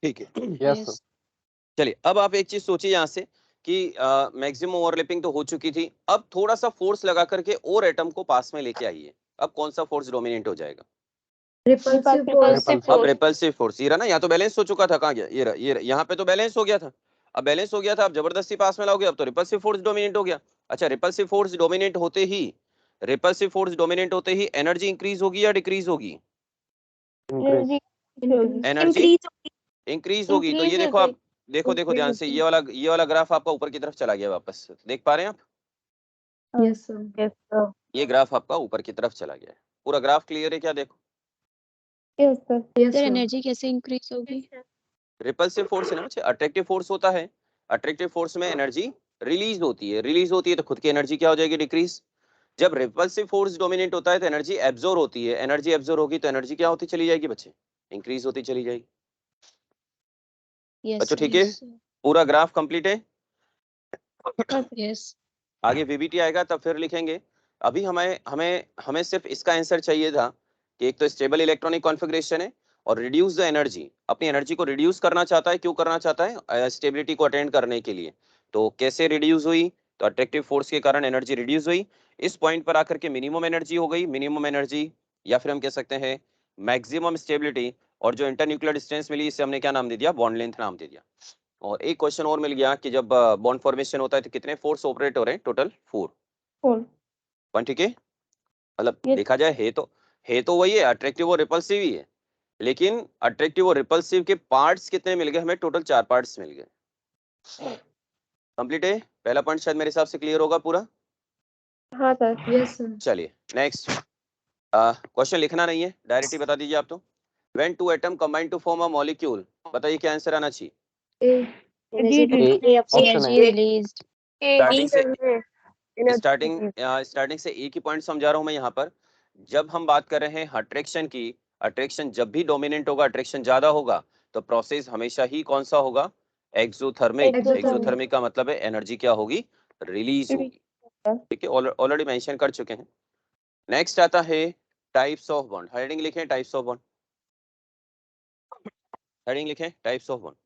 ठीक है, यस सर। चलिए अब आप एक चीज सोचिए यहाँ से कि मैक्सिमम ओवरलैपिंग तो हो चुकी थी, अब थोड़ा सा फोर्स लगा करके और एटम को पास में लेके आइए। अब कौन सा फोर्स डोमिनेट हो जाएगा? Repulsive force. अब रिपल्सिव फोर्स, ये रहा ना, यहाँ तो बैलेंस हो चुका था, कहाँ गया, ये रहा, यहाँ पे तो बैलेंस हो गया था। अब बैलेंस हो गया था, अब जबरदस्ती पास में लाओगे, अब तो रिपल्सिव फोर्स डोमिनेट हो गया। अच्छा, रिपल्सिव फोर्स डोमिनेट होते ही एनर्जी इंक्रीज होगी या डिक्रीज होगी? एनर्जी इंक्रीज होगी। तो ये देखो, आप देखो ध्यान से, ये वाला ग्राफ आपका ऊपर की तरफ चला गया वापस, देख पा रहे हैं आप? Yes sir. ये ग्राफ आपका ऊपर की तरफ चला गया है। पूरा ग्राफ क्लियर है क्या? देखो, यस सर सर। एनर्जी कैसे इंक्रीज होगी? रिपल्सिव फोर्स है ना बच्चे, अट्रैक्टिव फोर्स होता है, अट्रैक्टिव फोर्स में एनर्जी रिलीज होती है, तो खुद की एनर्जी क्या हो जाएगी, डिक्रीज। जब रिपल्सिव फोर्स डोमिनेट होता है तो एनर्जी एब्जॉर्ब होती है, एनर्जी एब्जॉर्ब होगी तो एनर्जी क्या होती चली जाएगी बच्चे, इंक्रीज होती चली जाएगी। यस अच्छा ठीक है, पूरा ग्राफ कंप्लीट है? यस आगे VBT आएगा तब फिर लिखेंगे। अभी हमें सिर्फ इसका आंसर चाहिए था कि एक तो स्टेबल इलेक्ट्रॉनिक कॉन्फ़िगरेशन है और रिड्यूस द एनर्जी, अपनी एनर्जी को रिड्यूस करना चाहता है। क्यों करना चाहता है? स्टेबिलिटी को अटेंड करने के लिए। तो कैसे रिड्यूस हुई? तो अट्रैक्टिव फोर्स के कारण एनर्जी रिड्यूस हुई। इस पॉइंट पर आकर के मिनिमम एनर्जी हो गई, मिनिमम एनर्जी, या फिर हम कह सकते हैं मैक्सिमम स्टेबिलिटी। और जो इंटरन्यूक्लियर डिस्टेंस मिली, इसे हमने क्या नाम दे दिया, बॉन्ड लेंथ नाम दे दिया। और एक क्वेश्चन और मिल गया कि जब बॉन्ड फॉर्मेशन होता है तो कितने फोर्स ऑपरेट हो रहे हैं, टोटल 4 पॉइंट। ठीक है, मतलब देखा जाए है तो वही है, अट्रैक्टिव और रिपल्सिव ही है, लेकिन अट्रैक्टिव और रिपल्सिव के पार्ट्स कितने मिल गए हमें, टोटल 4 पार्ट्स मिल गए। कंप्लीट है? पहला पॉइंट शायद मेरे हिसाब से क्लियर होगा पूरा। हाँ सर। Yes sir. चलिए नेक्स्ट क्वेश्चन लिखना नहीं है, डायरेक्ट ही बता दीजिए आप। तो when two atom combine to form a molecule, बताइए क्या आंसर आना चाहिए? Energy released. स्टार्टिंग से एक ही पॉइंट समझा रहा हूं मैं यहाँ पर। जब हम बात कर रहे हैं अट्रैक्शन की, अट्रैक्शन जब भी डोमिनेंट होगा, अट्रैक्शन ज्यादा होगा, तो प्रोसेस हमेशा ही कौन सा होगा, एक्सोथर्मिक। एक्सोथर्मिक का मतलब है एनर्जी क्या होगी, रिलीज होगी। ठीक है, ऑलरेडी मेंशन कर चुके हैं। नेक्स्ट आता है टाइप्स ऑफ बॉन्ड। हेडिंग लिखें टाइप्स ऑफ बॉन्ड, हेडिंग लिखें टाइप्स ऑफ बॉन्ड।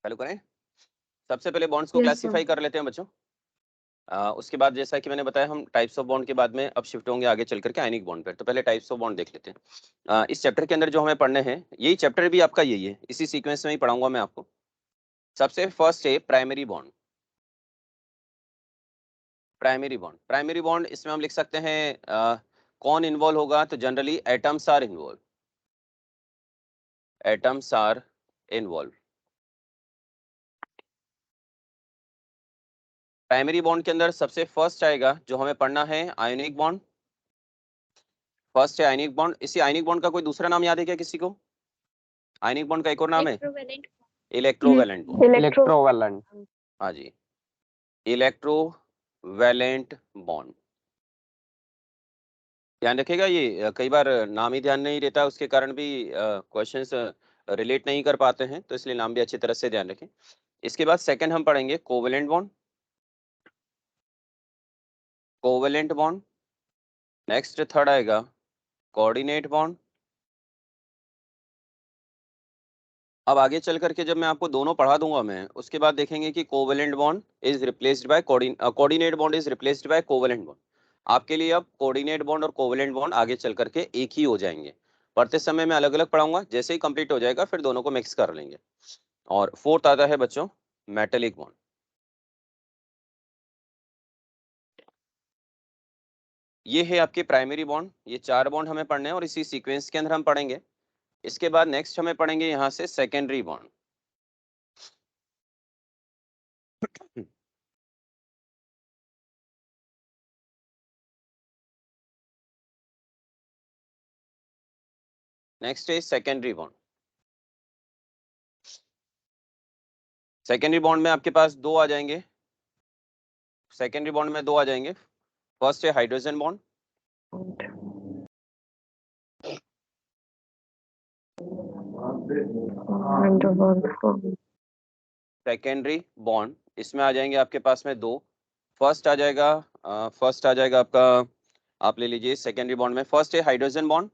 चालू करें। सबसे पहले बॉन्ड्स को Yes, क्लासिफाई sir. कर लेते हैं बच्चों। उसके बाद जैसा कि मैंने बताया हम टाइप्स ऑफ बॉन्ड के बाद में अब शिफ्ट होंगे आगे चल करके आयनिक बॉन्ड पर। तो पहले टाइप्स ऑफ बॉन्ड देख लेते हैं। इस चैप्टर के अंदर जो हमें पढ़ने हैं, यही चैप्टर भी आपका यही है, इसी सीक्वेंस में ही पढ़ाऊंगा मैं आपको। सबसे फर्स्ट है primary bond. Primary bond, primary bond इसमें हम लिख सकते हैं कौन इन्वॉल्व होगा, तो generally atoms are involve, atoms are involve. Primary bond के अंदर सबसे फर्स्ट आएगा जो हमें पढ़ना है आयोनिक बॉन्ड। फर्स्ट है आयोनिक बॉन्ड। इसी आयोनिक बॉन्ड का कोई दूसरा नाम याद है क्या किसी को? आयोनिक बॉन्ड का एक और नाम है इलेक्ट्रोवैलेंट बॉन्ड। इलेक्ट्रोवैलेंट। हाँ जी, इलेक्ट्रोवैलेंट बॉन्ड। ध्यान रखिएगा, ये कई बार नाम ही ध्यान नहीं रहता, उसके कारण भी क्वेश्चंस रिलेट नहीं कर पाते हैं, तो इसलिए नाम भी अच्छी तरह से ध्यान रखें। इसके बाद सेकंड हम पढ़ेंगे covalent bond, covalent bond. Next third आएगा कोऑर्डिनेट बॉन्ड। अब आगे चल करके जब मैं आपको दोनों पढ़ा दूंगा मैं, उसके बाद देखेंगे कि covalent bond is replaced by coordinate bond is replaced by covalent bond. आपके लिए अब कोऑर्डिनेट बॉन्ड और कोवेलेंट बॉन्ड आगे चल करके एक ही हो जाएंगे। पढ़ते समय मैं अलग अलग पढ़ाऊंगा, जैसे ही कंप्लीट हो जाएगा फिर दोनों को मिक्स कर लेंगे। और फोर्थ आता है बच्चों मेटेलिक बॉन्ड। ये है आपके प्राइमरी बॉन्ड। ये 4 बॉन्ड हमें पढ़ने हैं और इसी सीक्वेंस के अंदर हम पढ़ेंगे। इसके बाद नेक्स्ट हमें पढ़ेंगे यहाँ से सेकेंडरी बॉन्ड। नेक्स्ट है सेकेंडरी बॉन्ड। सेकेंडरी बॉन्ड में आपके पास 2 आ जाएंगे। सेकेंडरी बॉन्ड में 2 आ जाएंगे। फर्स्ट है हाइड्रोजन बॉन्ड, सेकेंडरी बॉन्ड इसमें आ जाएंगे आपके पास में 2। फर्स्ट आ जाएगा आपका, आप ले लीजिए सेकेंडरी बॉन्ड में फर्स्ट है हाइड्रोजन बॉन्ड,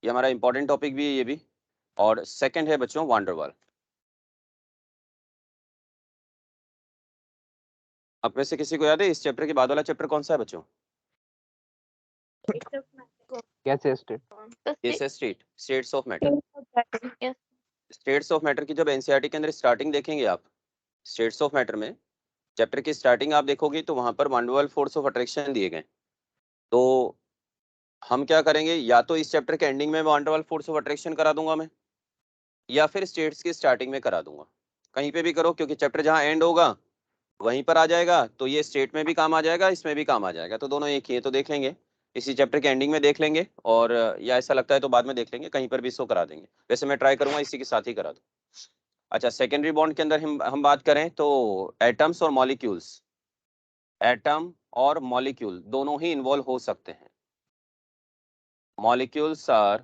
ये हमारा इंपॉर्टेंट टॉपिक भी है ये भी। और सेकंड है बच्चों वान डेर वाल। आप में से किसी को याद है इस चैप्टर के बाद वाला चैप्टर कौन सा है बच्चों? कैसे state? State, states of matter. States of matter की जब एनसीईआरटी के अंदर स्टार्टिंग देखेंगे आप, स्टेट्स ऑफ मैटर में चैप्टर की स्टार्टिंग आप देखोगे तो वहां पर van der Waals force of attraction दिए गए। तो हम क्या करेंगे, या तो इस चैप्टर के एंडिंग में van der Waals force of attraction करा दूंगा मैं, या फिर स्टेट्स की स्टार्टिंग में करा दूंगा। कहीं पे भी करो, क्योंकि चैप्टर जहां एंड होगा वहीं पर आ जाएगा, तो ये स्टेट में भी काम आ जाएगा, इसमें भी काम आ जाएगा, तो दोनों एक ही है। तो देख लेंगे इसी चैप्टर के एंडिंग में देख लेंगे, और या ऐसा लगता है तो बाद में देख लेंगे, कहीं पर भी इसको करा देंगे। वैसे मैं ट्राई करूंगा इसी के साथ ही करा दूं। अच्छा, सेकेंडरी बॉन्ड के अंदर हम बात करें तो एटम्स और मॉलिक्यूल्स, एटम और मॉलिक्यूल दोनों ही इन्वॉल्व हो सकते हैं। Molecules are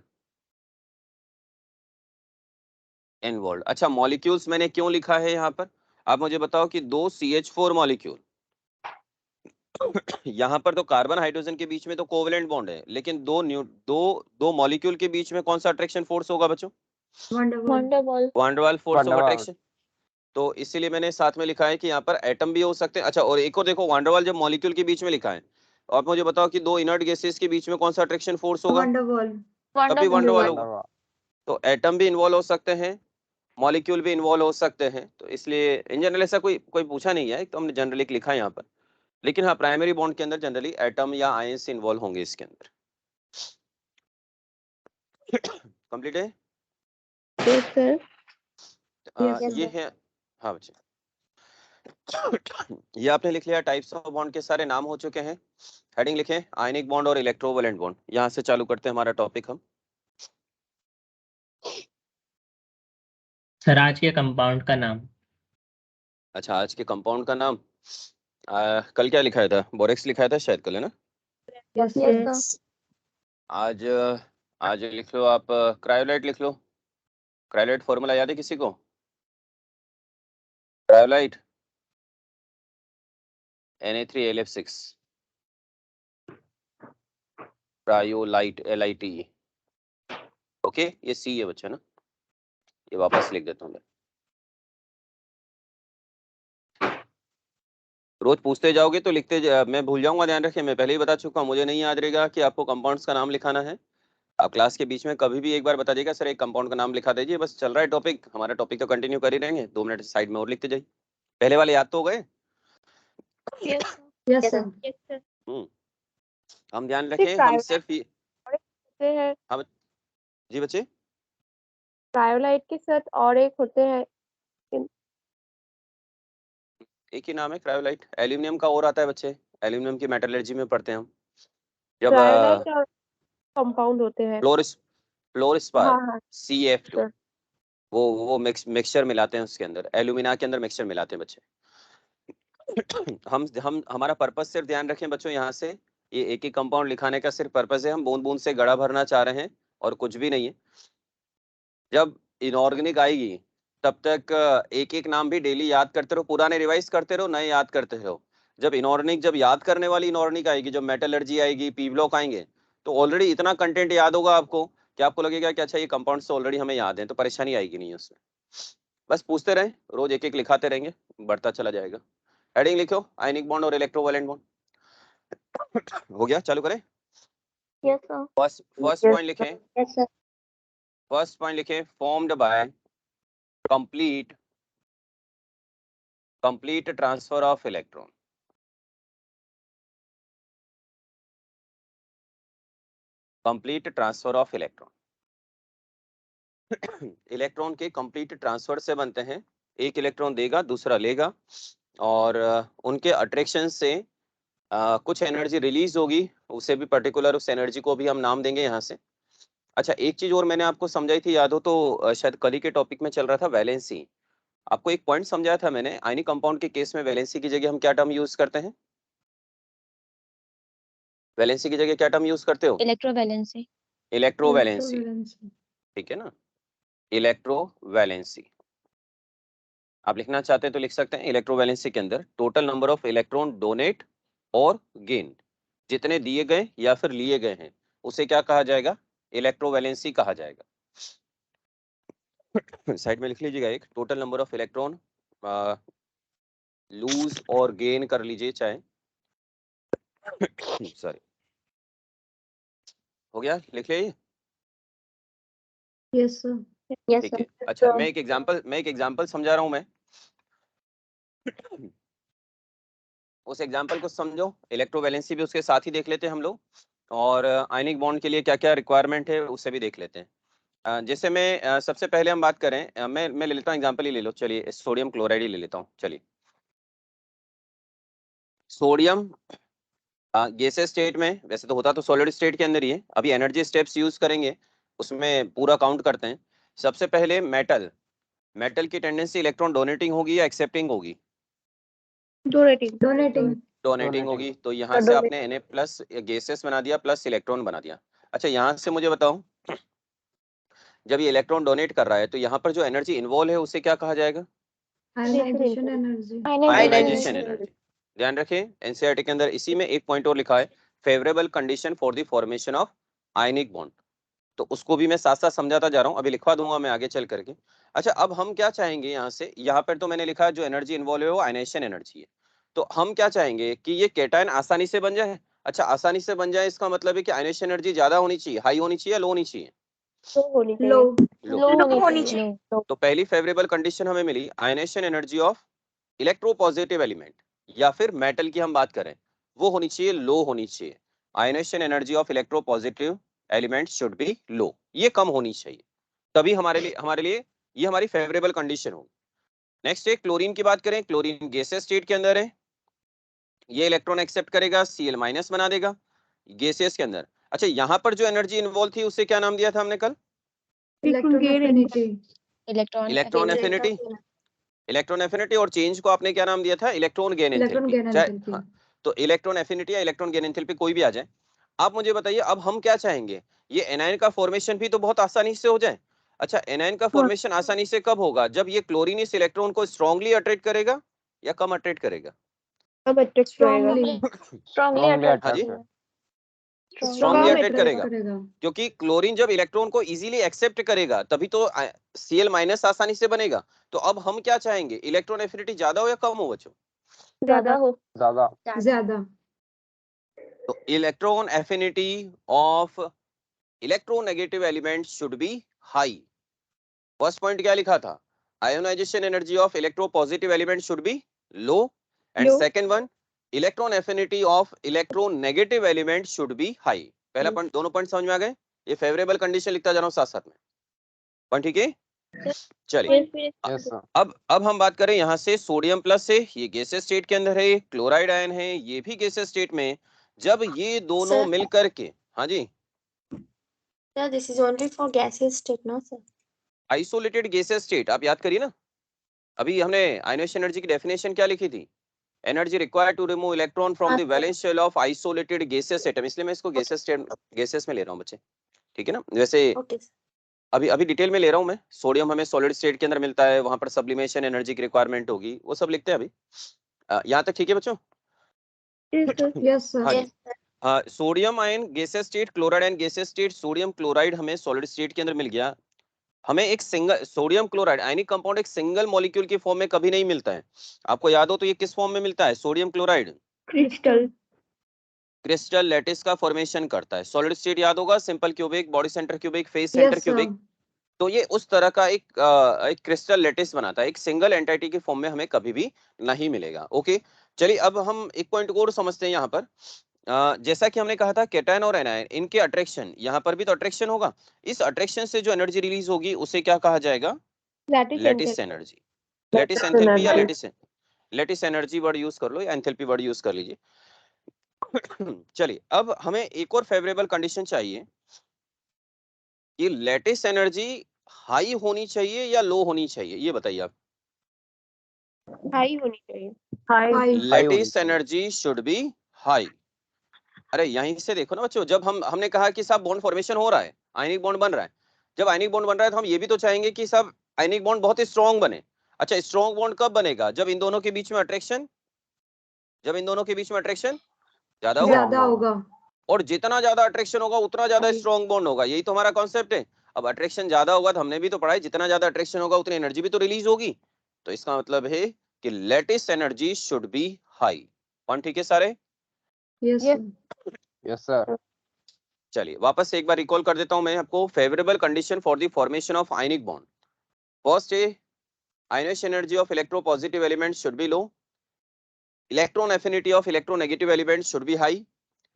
involve. अच्छा, मॉलिक्यूल्स मैंने क्यों लिखा है यहाँ पर, आप मुझे बताओ कि 2 CH4 मॉलिक्यूल, यहाँ पर तो कार्बन हाइड्रोजन के बीच में तो कोवेलेंट बॉन्ड है, लेकिन दो मॉलिक्यूल के बीच में कौन सा अट्रैक्शन फोर्स होगा बच्चों? Van der Waals force Van of der Waals। Attraction. तो इसीलिए मैंने साथ में लिखा है कि यहाँ पर एटम भी हो सकते हैं। अच्छा, और एक और देखो, वान डेर वाल जब मॉलिक्यूल के बीच में लिखा है, आप मुझे बताओ कि 2 इनर्ट गैसेस के बीच में कौन सा अट्रैक्शन फोर्स होगा? तभी वान डेर वाल होगा। तो एटम भी इन्वॉल्व हो सकते हैं, मॉलिक्यूल भी इन्वॉल्व हो सकते हैं। तो इसलिए इन जनरल ऐसा कोई पूछा नहीं है, तो हमने जनरली लिखा है यहाँ पर। लेकिन हाँ, प्राइमरी बॉन्ड के अंदर जनरली एटम या आयंस इन्वॉल्व होंगे इसके अंदर। कंप्लीट है? Yes sir. ये है, हाँ बच्चे, ये आपने लिख लिया। टाइप्स ऑफ बॉन्ड के सारे नाम हो चुके हैं। हेडिंग लिखें आयनिक बॉन्ड और इलेक्ट्रोवैलेंट बॉन्ड। यहाँ से चालू करते हैं हमारा टॉपिक हम। सर आज के कंपाउंड का नाम? अच्छा, आज के कंपाउंड का नाम, कल क्या लिखाया था? बोरेक्स लिखाया था शायद कल, है ना? Yes sir. आज आज लिख लो आप क्रायोलाइट लिख लो। क्रायोलाइट फॉर्मूला याद है किसी को? Cryolite Na3AlF6 cryolite LIT। Okay, ये सी है बच्चा ना, ये वापस लिख देता हूँ मैं। रोज पूछते जाओगे तो मैं भूल जाऊंगा, ध्यान रखिए। मैं पहले ही बता चुका हूँ, मुझे नहीं याद रहेगा कि आपको कंपाउंड्स का नाम लिखाना है। आप क्लास के बीच में कभी भी एक बार बता दीजिएगा, सर एक कंपाउंड का नाम लिखा दीजिए, बस चल रहा है टॉपिक, हमारा टॉपिक तो कंटिन्यू कर ही रहेंगे, 2 मिनट साइड में और लिखते जाइए। पहले वाले याद तो हो गए? Yes, sir. हम ध्यान रखें, हम सिर्फ हैं हम जी बच्चे, क्रायोलाइट के साथ और एक होते हैं, एक ही नाम है क्रायोलाइट। एल्यूमिनियम का और आता है बच्चे, एल्यूमिनियम की मेटलर्जी में पढ़ते हैं हम, जब क्रायोलाइट और कंपाउंड होते हैं। फ्लोरस्पार हाँ CF2, sir. वो मिक्सचर मिलाते हैं उसके अंदर, एल्यूमिना के अंदर मिक्सचर मिलाते हैं बच्चे। हम हमारा पर्पस सिर्फ ध्यान रखें बच्चों, यहाँ से ये एक ही कंपाउंड लिखाने का सिर्फ पर्पस है, हम बूंद बूंद से गड़ा भरना चाह रहे हैं और कुछ भी नहीं है। जब इनऑर्गेनिक आएगी तब तक एक एक नाम भी डेली याद करते रहो, पुराने रिवाइज करते रहो, नए याद करते रहो। जब इनऑर्गेनिक, जब याद करने वाली इनऑर्गेनिक आएगी, जब मेटलर्जी आएगी, पी ब्लॉक आएंगे, तो ऑलरेडी इतना कंटेंट याद होगा आपको कि आपको लगेगा कि अच्छा ये कंपाउंड्स तो ऑलरेडी हमें याद है, तो परेशानी आएगी नहीं उसमें। बस पूछते रहें, रोज एक एक लिखाते रहेंगे, बढ़ता चला जाएगा। हेडिंग लिखो, आयनिक बॉन्ड और इलेक्ट्रोवैलेंट बॉन्ड। हो गया, चालू करें। Yes, sir. फर्स्ट पॉइंट लिखें, Yes, sir. फर्स्ट पॉइंट लिखें, formed by complete transfer of electron. Complete transfer of electron. Electron के कंप्लीट ट्रांसफर से बनते हैं, एक इलेक्ट्रॉन देगा दूसरा लेगा, और उनके अट्रैक्शन से कुछ एनर्जी रिलीज होगी, उसे भी पर्टिकुलर उस एनर्जी को भी हम नाम देंगे यहाँ से। अच्छा, एक चीज और मैंने आपको समझाई थी, याद हो तो, शायद कल ही के टॉपिक में चल रहा था, वैलेंसी। आपको एक पॉइंट समझाया था मैंने, आयनिक कंपाउंड के केस में वैलेंसी की जगह हम क्या टर्म यूज करते हैं? वैलेंसी की जगह क्या टर्म यूज करते हो? Electrovalency. Electrovalency, Electrovalency. ठीक है ना, इलेक्ट्रोवैलेंसी। आप लिखना चाहते हैं तो लिख सकते हैं, इलेक्ट्रोवैलेंसी के अंदर total number of electron donate और गेन, जितने दिए गए या फिर लिए गए हैं, उसे क्या कहा जाएगा? इलेक्ट्रोवैलेंसी कहा जाएगा। साइड में लिख लीजिएगा, एक total number of electron lose और गेन कर लीजिए चाहे। सॉरी, हो गया, लिख लिया ये? Yes, sir. Yes, ठीक sir. है। अच्छा, मैं एक एग्जांपल समझा रहा हूं मैं, उस एग्जांपल को समझो, इलेक्ट्रोवैलेंसी भी उसके साथ ही देख लेते हैं हम लोग, और आयनिक बॉन्ड के लिए क्या क्या रिक्वायरमेंट है उसे भी देख लेते हैं। जैसे मैं सबसे पहले हम बात करें, मैं ले लेता हूँ एग्जांपल ही ले लो, चलिए सोडियम क्लोराइड ही ले लेता हूँ। चलिए, सोडियम गैसेस स्टेट में, वैसे तो होता तो सॉलिड स्टेट के अंदर ही है, अभी एनर्जी स्टेप्स यूज करेंगे उसमें पूरा काउंट करते हैं। सबसे पहले मेटल की टेंडेंसी इलेक्ट्रॉन डोनेटिंग होगी या एक्सेप्टिंग होगी? Donating. डोनेटिंग होगी, तो यहाँ से आपने Na प्लस गैसेस बना दिया, प्लस इलेक्ट्रॉन बना दिया। अच्छा, यहाँ से मुझे बताओ, जब ये इलेक्ट्रॉन डोनेट कर रहा है तो यहाँ पर जो एनर्जी इन्वॉल्व है उसे क्या कहा जाएगा? Ionization energy. Ionization energy. ध्यान रखें, एनसीईआरटी के अंदर इसी में एक पॉइंट और लिखा है, favourable condition for the formation of ionic bond, तो उसको भी मैं साथ साथ समझाता जा रहा हूँ, अभी लिखवा दूंगा मैं आगे चल करके। अच्छा, अब हम क्या चाहेंगे यहाँ से, यहाँ पर तो मैंने लिखा है जो एनर्जी इन्वॉल्व है वो आयनाइजेशन एनर्जी है, तो हम क्या चाहेंगे कि ये केटायन आसानी से बन जाए। अच्छा, आसानी से बन जाए इसका मतलब है कि आयनाइजेशन एनर्जी ज्यादा होनी चाहिए, हाई होनी चाहिए, लो होनी चाहिए? Low. लो होनी चाहिए। तो पहली फेवरेबल कंडीशन हमें मिली, ionisation energy of electropositive element या फिर मेटल की हम बात करें, वो होनी चाहिए, लो होनी चाहिए। Ionisation energy of electropositive element should be low, ये कम होनी चाहिए, तभी हमारे लिए ये हमारी फेवरेबल कंडीशन होगी। नेक्स्ट है क्लोरीन की बात करें, क्लोरीन गैसेस स्टेट के अंदर है, ये इलेक्ट्रॉन एक्सेप्ट करेगा, Cl- बना देगा गैसेस के अंदर। अच्छा, यहाँ पर जो एनर्जी इन्वॉल्व थी उसे क्या नाम दिया था हमने कल? Electron affinity. Electron affinity. Electron affinity और चेंज को आपने क्या नाम दिया था? Electron gain Electron enthalpy. gain enthalpy. हाँ, तो इलेक्ट्रॉन एफिनिटी या इलेक्ट्रॉन गेन एंथैल्पी कोई भी आ जाए, आप मुझे बताइए अब हम क्या चाहेंगे, ये एनायन का फॉर्मेशन भी तो बहुत आसानी से हो जाए। अच्छा, एनायन का फॉर्मेशन आसानी से कब होगा, जब ये क्लोरीन इस इलेक्ट्रॉन को स्ट्रांगली अट्रैक्ट करेगा या कम अट्रैक्ट करेगा? अब अट्रैक्ट करेगा, Strongly. स्ट्रांगली अट्रैक्ट हाँ जी, करेगा, स्ट्रांगली कम अट्रैक्ट attract करेगा, करेगा। क्योंकि क्लोरीन जब इलेक्ट्रॉन को इजीली एक्सेप्ट करेगा तभी तो Cl माइनस आसानी से बनेगा। तो अब हम क्या चाहेंगे, इलेक्ट्रॉन एफिनिटी ज्यादा हो या कम हो बच्चों? ज्यादा हो। ज्यादा। ज्यादा। तो electron affinity of electronegative element should be high. First point क्या लिखा था, ionization energy of electropositive element should be low, and Low. Second one, electron affinity of electronegative element should be high. पहला पॉइंट, दोनों point समझ में आ गए? ये favourable condition लिखता जा रहा हूं साथ साथ में, पॉइंट ठीक है? चलिए यस सर। अब हम बात करें यहाँ से सोडियम प्लस से, ये गैसेस स्टेट के अंदर है, क्लोराइड आयन है, ये भी गैसेस स्टेट में। जब ये दोनों Sir. मिल करके, हाँ जी, Sir, this is only for gaseous state, no, sir? Isolated gases state, आप याद करिए ना, अभी हमने आयोनाइजेशन एनर्जी की डेफिनेशन क्या लिखी थी, energy required to remove electron from the हाँ, valence shell of isolated gases atom, इसलिए मैं इसको गैसेस स्टेट, गैसेस में ले रहा हूँ बच्चे, ठीक है ना? वैसे Okay, sir. अभी अभी डिटेल में ले रहा हूँ मैं, सोडियम हमें सॉलिड स्टेट के अंदर मिलता है, वहां पर सब्लिमेशन एनर्जी की रिक्वायरमेंट होगी, वो सब लिखते हैं अभी। यहाँ तक ठीक है बच्चों? Yes sir. हाँ जी, Yes, sir. Sodium ion gases state, chloride ion gases state, sodium chloride हमें सॉलिड स्टेट के अंदर मिल गया। हमें एक single sodium chloride ionic compound एक सिंगल मॉलिक्यूल की फॉर्म में कभी नहीं मिलता है। आपको याद हो तो ये किस फॉर्म में मिलता है, sodium chloride crystal, crystal lattice का फॉर्मेशन करता है। सॉलिड स्टेट याद होगा, simple cubic, body centre cubic, face centre Yes cubic. sir. तो ये उस तरह का एक क्रिस्टल लैटिस बनाता है, एक सिंगल एंटिटी की फॉर्म में हमें कभी भी नहीं मिलेगा। ओके, चलिए अब हम एक पॉइंट और समझते हैं यहाँ पर। जैसा कि हमने कहा था कैटायन और एनायन, इनके अट्रैक्शन, यहाँ पर भी तो अट्रैक्शन होगा, इस अट्रैक्शन से जो एनर्जी रिलीज होगी उसे क्या कहा जाएगा, लैटिस एनर्जी, लैटिस एंथैल्पी या लैटिस एनर्जी वर्ड यूज कर लो या एंथैल्पी वर्ड यूज कर लीजिए। चलिए अब हमें एक और फेवरेबल कंडीशन चाहिए कि लैटिस एनर्जी हाई होनी चाहिए या लो होनी चाहिए, ये बताइए आप। हाई होनी चाहिए, High. Lattice energy should be high. अरे यहीं से देखो ना बच्चों, जब हमने कहा कि साहब बॉन्ड फॉर्मेशन हो रहा है, आयनिक बॉन्ड बन रहा है, जब आयनिक बॉन्ड बन रहा है तो हम ये भी तो चाहेंगे कि साहब आयनिक बॉन्ड बहुत ही स्ट्रॉन्ग बने। अच्छा, स्ट्रॉन्ग बॉन्ड कब बनेगा, जब इन दोनों के बीच में अट्रैक्शन, जब इन दोनों के बीच में अट्रैक्शन ज्यादा होगा, ज्यादा होगा। और जितना ज्यादा अट्रैक्शन होगा उतना ज्यादा हाई। स्ट्रॉन्ग बॉन्ड होगा, यही तो हमारा कॉन्सेप्ट है। अब अट्रैक्शन ज्यादा होगा तो हमने भी तो पढ़ा है, जितना ज्यादा अट्रैक्शन होगा उतनी एनर्जी भी तो रिलीज होगी। तो इसका मतलब है कि lattice energy should be high. कौन ठीक है सारे? Yes Yes. sir. Yes sir. चलिए वापस से एक बार रिकॉल कर देता हूं मैं आपको। Favourable condition for the formation of ionic bond, first है ionisation energy of electropositive element should be low, electron affinity of electronegative element should be high,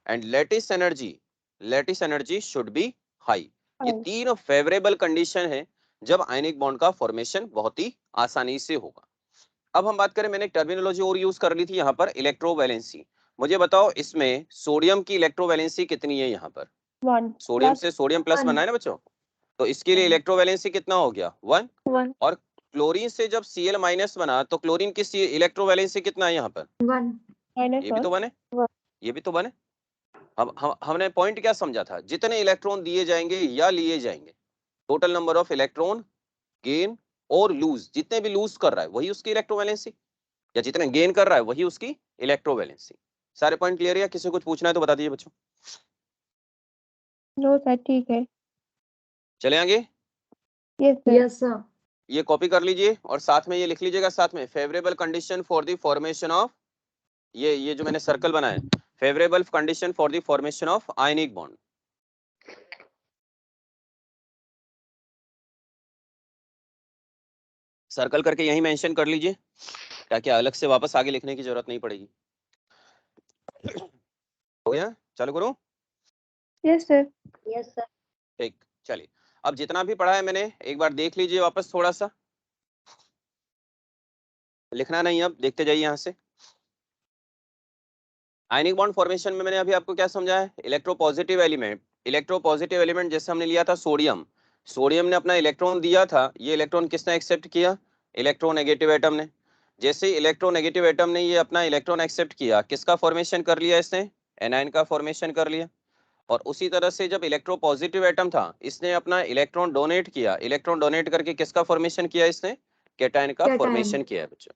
and lattice energy should be high. ये तीन favourable condition है जब ionic bond का formation बहुत ही आसानी से होगा। अब हम बात करें, मैंने एक टर्मिनोलॉजी और यूज कर ली थी यहाँ पर, इलेक्ट्रोवैलेंसी। मुझे बताओ इसमें सोडियम की इलेक्ट्रोवैलेंसी कितनी है, यहाँ पर 1 सोडियम से सोडियम प्लस One. बना है ना बच्चों, तो इसके लिए इलेक्ट्रोवैलेंसी कितना हो गया, 1। 1 और क्लोरीन से जब Cl माइनस बना तो क्लोरीन की इलेक्ट्रोवैलेंसी कितना है यहाँ पर, 1. ये भी तो बने, One. ये भी तो बने। हमने पॉइंट क्या समझा था, जितने इलेक्ट्रॉन दिए जाएंगे या लिए जाएंगे, total number of electron gain और लूज, जितने भी लूज कर रहा है वही उसकी इलेक्ट्रोवैलेंसी, या जितने गेन कर रहा है वही उसकी इलेक्ट्रोवैलेंसी। सारे पॉइंट क्लियर है या किसी को कुछ पूछना है तो बता दीजिए बच्चों। नो सर, ठीक है। चले आगे, यस सर, Yes sir. ये कॉपी कर लीजिए और साथ में ये लिख लीजिएगा, साथ में favourable condition for the formation of, ये जो मैंने सर्कल बनाया है, favourable condition for the formation of ionic bond. Circle करके यही मेंशन कर लीजिए ताकि अलग से वापस आगे लिखने की जरूरत नहीं पड़ेगी। हो गया, चालू करूं? Yes sir. Yes, sir. ठीक, चलिए अब जितना भी पढ़ा है मैंने एक बार देख लीजिए वापस, थोड़ा सा लिखना नहीं, अब देखते जाइए यहाँ से। आयनिक बॉन्ड फॉर्मेशन में मैंने अभी आपको क्या समझाया, इलेक्ट्रोपॉजिटिव एलिमेंट जैसे हमने लिया था सोडियम ने अपना इलेक्ट्रॉन दिया था, ये इलेक्ट्रॉन किसने एक्सेप्ट किया, इलेक्ट्रोनेगेटिव एटम ने। जैसे ही इलेक्ट्रोनेगेटिव एटम ने ये अपना इलेक्ट्रॉन एक्सेप्ट किया, किसका फॉर्मेशन कर लिया इसने, एनायन का फॉर्मेशन कर लिया। और उसी तरह से जब इलेक्ट्रोपॉजिटिव एटम था, इसने अपना इलेक्ट्रॉन डोनेट किया, इलेक्ट्रॉन डोनेट करके किसका फॉर्मेशन किया, इसने कैटायन का Cation. फॉर्मेशन किया है बच्चों।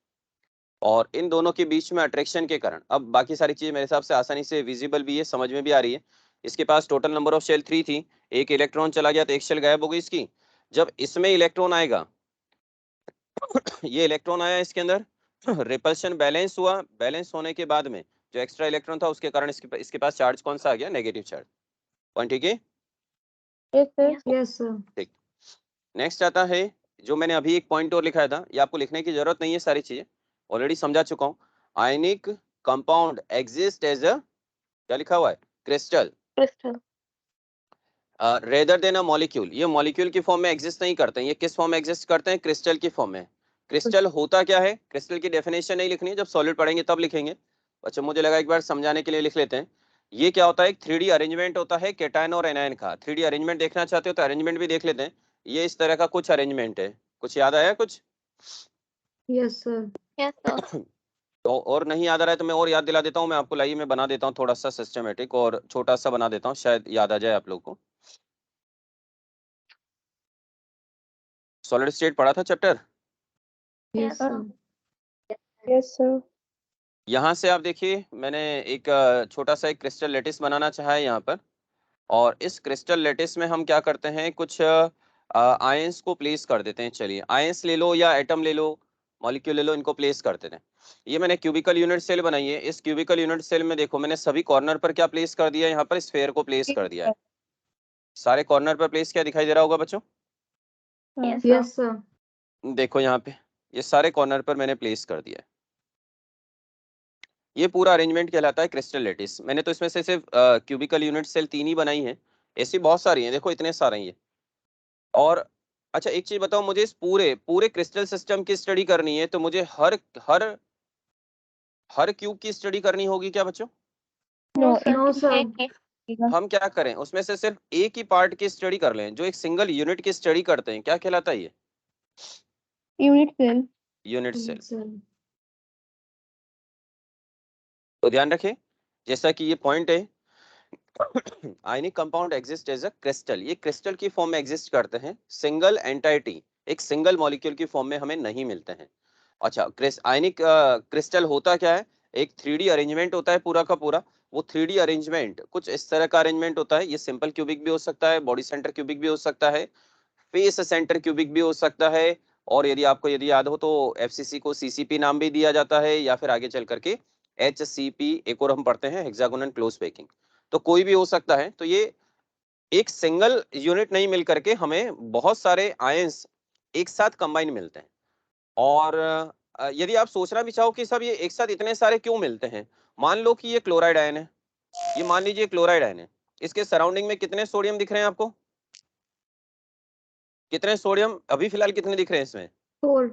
और इन दोनों के बीच में अट्रैक्शन के कारण, अब बाकी सारी चीजें मेरे हिसाब से आसानी से विजिबल भी है, समझ में भी आ रही है। इसके पास टोटल नंबर ऑफ शेल 3 थी, एक इलेक्ट्रॉन चला गया तो एक शेल गायब हो गई इसकी। जब इसमें इलेक्ट्रॉन आएगा, ये इलेक्ट्रॉन आया इसके अंदर, रिपल्शन बैलेंस हुआ, बैलेंस होने के बाद में जो एक्स्ट्रा इलेक्ट्रॉन था उसके कारण इसके पास चार्ज कौन सा आ गया, नेगेटिव चार्ज। पॉइंट ठीक है। Yes, sir. Yes, sir. ठीक, नेक्स्ट आता है जो मैंने अभी एक पॉइंट और लिखाया था, ये आपको लिखने की जरूरत नहीं है, सारी चीजें ऑलरेडी समझा चुका हूँ। Ionic compound exist as a, क्या लिखा हुआ है, crystal Crystal. Rather than a molecule. ये मॉलिक्यूल की फॉर्म में एग्जिस्ट नहीं करते हैं, ये किस फॉर्म में एग्जिस्ट करते हैं, क्रिस्टल की फॉर्म में। क्रिस्टल होता क्या है, क्रिस्टल की डेफिनेशन नहीं लिखनी है, जब सॉलिड पढ़ेंगे तब लिखेंगे। अच्छा, मुझे लगा एक बार समझाने के लिए लिख लेते हैं। ये क्या होता है, एक 3D अरेंजमेंट होता है कैटायन और एनायन का। 3D अरेंजमेंट देखना चाहते हो तो अरेंजमेंट भी देख लेते हैं। ये इस तरह का कुछ अरेंजमेंट है, कुछ याद आया कुछ? Yes, sir. Yes, sir. तो और नहीं याद आ रहा है तो मैं और याद दिला देता हूँ, मैं आपको, लाइए मैं बना देता हूँ थोड़ा सा सिस्टमेटिक और छोटा सा बना देता हूँ, शायद याद आ जाए आप लोग को। सॉलिड स्टेट पढ़ा था chapter, Yes, sir. Yes, sir. यहाँ से आप देखिए मैंने एक छोटा सा एक क्रिस्टल लेटिस बनाना चाहा है यहाँ पर। और इस क्रिस्टल लेटिस में हम क्या करते हैं, कुछ आयंस को प्लेस कर देते हैं। चलिए आयंस ले लो या एटम ले लो, मॉलिक्यूल ले लो, इनको प्लेस कर देते हैं। ये मैंने क्यूबिकल यूनिट सेल बनाई है। इस क्यूबिकल यूनिट सेल में देखो मैंने सभी कॉर्नर पर क्या प्लेस कर दिया है, यहाँ पर स्फेयर को प्लेस कर दिया है। सारे कॉर्नर पर प्लेस क्या दिखाई दे रहा होगा बच्चों, Yes, Yes, sir. देखो यहाँ पे ये सारे कॉर्नर पर मैंने प्लेस कर दिया है। ये पूरा अरेंजमेंट कहलाता है क्रिस्टल लेटिस। मैंने तो इसमें से सिर्फ क्यूबिकल यूनिट सेल 3 ही बनाई है, ऐसी बहुत सारी हैं, देखो इतने सारे हैं ये। और अच्छा एक चीज बताओ, मुझे इस पूरे पूरे क्रिस्टल सिस्टम की स्टडी करनी है तो मुझे हर हर हर क्यूब की स्टडी करनी होगी क्या बच्चों? No, No, sir. हम क्या करें, उसमें से सिर्फ एक ही पार्ट की स्टडी कर लें, जो एक सिंगल यूनिट की स्टडी करते हैं, क्या कहलाता है ये? Unit cell. Unit cell. Yes, sir. तो ध्यान रखें, जैसा कि ये पॉइंट है, ionic compound exist as a crystal, ये क्रिस्टल की फॉर्म में एग्जिस्ट करते हैं, सिंगल एंटाइटी, एक सिंगल मॉलिक्यूल की फॉर्म में हमें नहीं मिलते हैं। अच्छा, आयनिक क्रिस्टल होता क्या है, एक 3D अरेंजमेंट होता है पूरा का पूरा। वो 3D अरेंजमेंट कुछ इस तरह का अरेंजमेंट होता है, ये सिंपल क्यूबिक भी हो सकता है, बॉडी सेंटर क्यूबिक भी हो सकता है, फेस सेंटर क्यूबिक भी हो सकता है, और यदि आपको यदि याद हो तो FCC को CCP नाम भी दिया जाता है, या फिर आगे चल करके HCP, एक और हम पढ़ते हैं हेक्सागोनल क्लोज पैकिंग, तो कोई भी हो सकता है। तो ये एक सिंगल यूनिट नहीं मिल करके हमें बहुत सारे आयंस एक साथ कंबाइन मिलते हैं। और यदि आप सोचना भी चाहो कि सब ये एक साथ इतने सारे क्यों मिलते हैं, मान लो कि ये क्लोराइड आयन है, ये मान लीजिए क्लोराइड आयन है, इसके सराउंडिंग में कितने सोडियम दिख रहे हैं आपको, कितने सोडियम अभी फिलहाल कितने दिख रहे हैं इसमें? 4.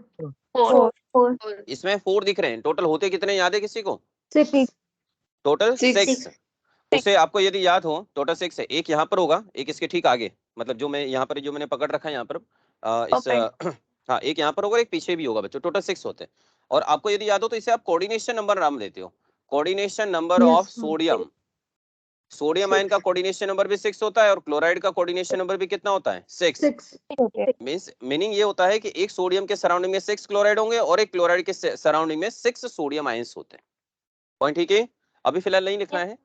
Four. इसमें 4 दिख रहे हैं, टोटल होते कितने याद है किसी को? 6. Total Six. 6। उसे आपको यदि याद हो टोटल 6 है, एक यहाँ पर होगा, एक इसके ठीक आगे, मतलब जो मैं यहाँ पर जो मैंने पकड़ रखा है यहाँ पर हाँ एक यहाँ पर होगा, एक पीछे भी होगा बच्चों, टोटल 6 होते हैं। और आपको यदि याद हो तो इसे आप कोऑर्डिनेशन नंबर नाम देते हो, coordination number Yes, of sir. Sodium. Sodium ion का कोऑर्डिनेशन नंबर भी 6 होता है, और क्लोराइड का कोऑर्डिनेशन नंबर भी कितना होता है? 6। 6. मीनिंग ये होता है कि एक सोडियम के सराउंडिंग में 6 क्लोराइड होंगे, और एक क्लोराइड के सराउंडिंग में 6 सोडियम आयंस होते हैं। पॉइंट ठीक है, अभी फिलहाल नहीं लिखना है,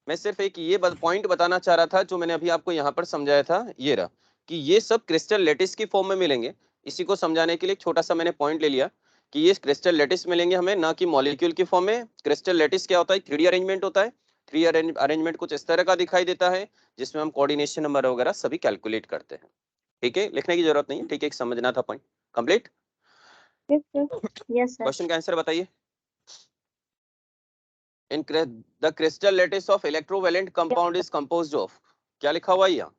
मैं सिर्फ एक ये पॉइंट बताना चाह रहा था जो मैंने अभी आपको यहाँ पर समझाया था, ये रहा कि ये सब क्रिस्टल लेटिस की फॉर्म में मिलेंगे। इसी को समझाने के लिए छोटा सा मैंने पॉइंट ले लिया कि ये क्रिस्टल लेटिस मिलेंगे हमें, ना कि मॉलिक्यूल की फॉर्म में। क्रिस्टल लेटिस क्या होता है, 3D अरेंजमेंट होता है। 3D अरेंजमेंट कुछ इस तरह का दिखाई देता है, जिसमें हम कोऑर्डिनेशन नंबर वगैरह सभी कैलकुलेट करते हैं। ठीक है, लिखने की जरूरत नहीं है, ठीक है, समझना था point complete. Yes, sir. Yes, sir. Question का आंसर बताइए। In the crystal lettuce of electrovalent compound is composed of, क्या लिखा हुआ है यहाँ,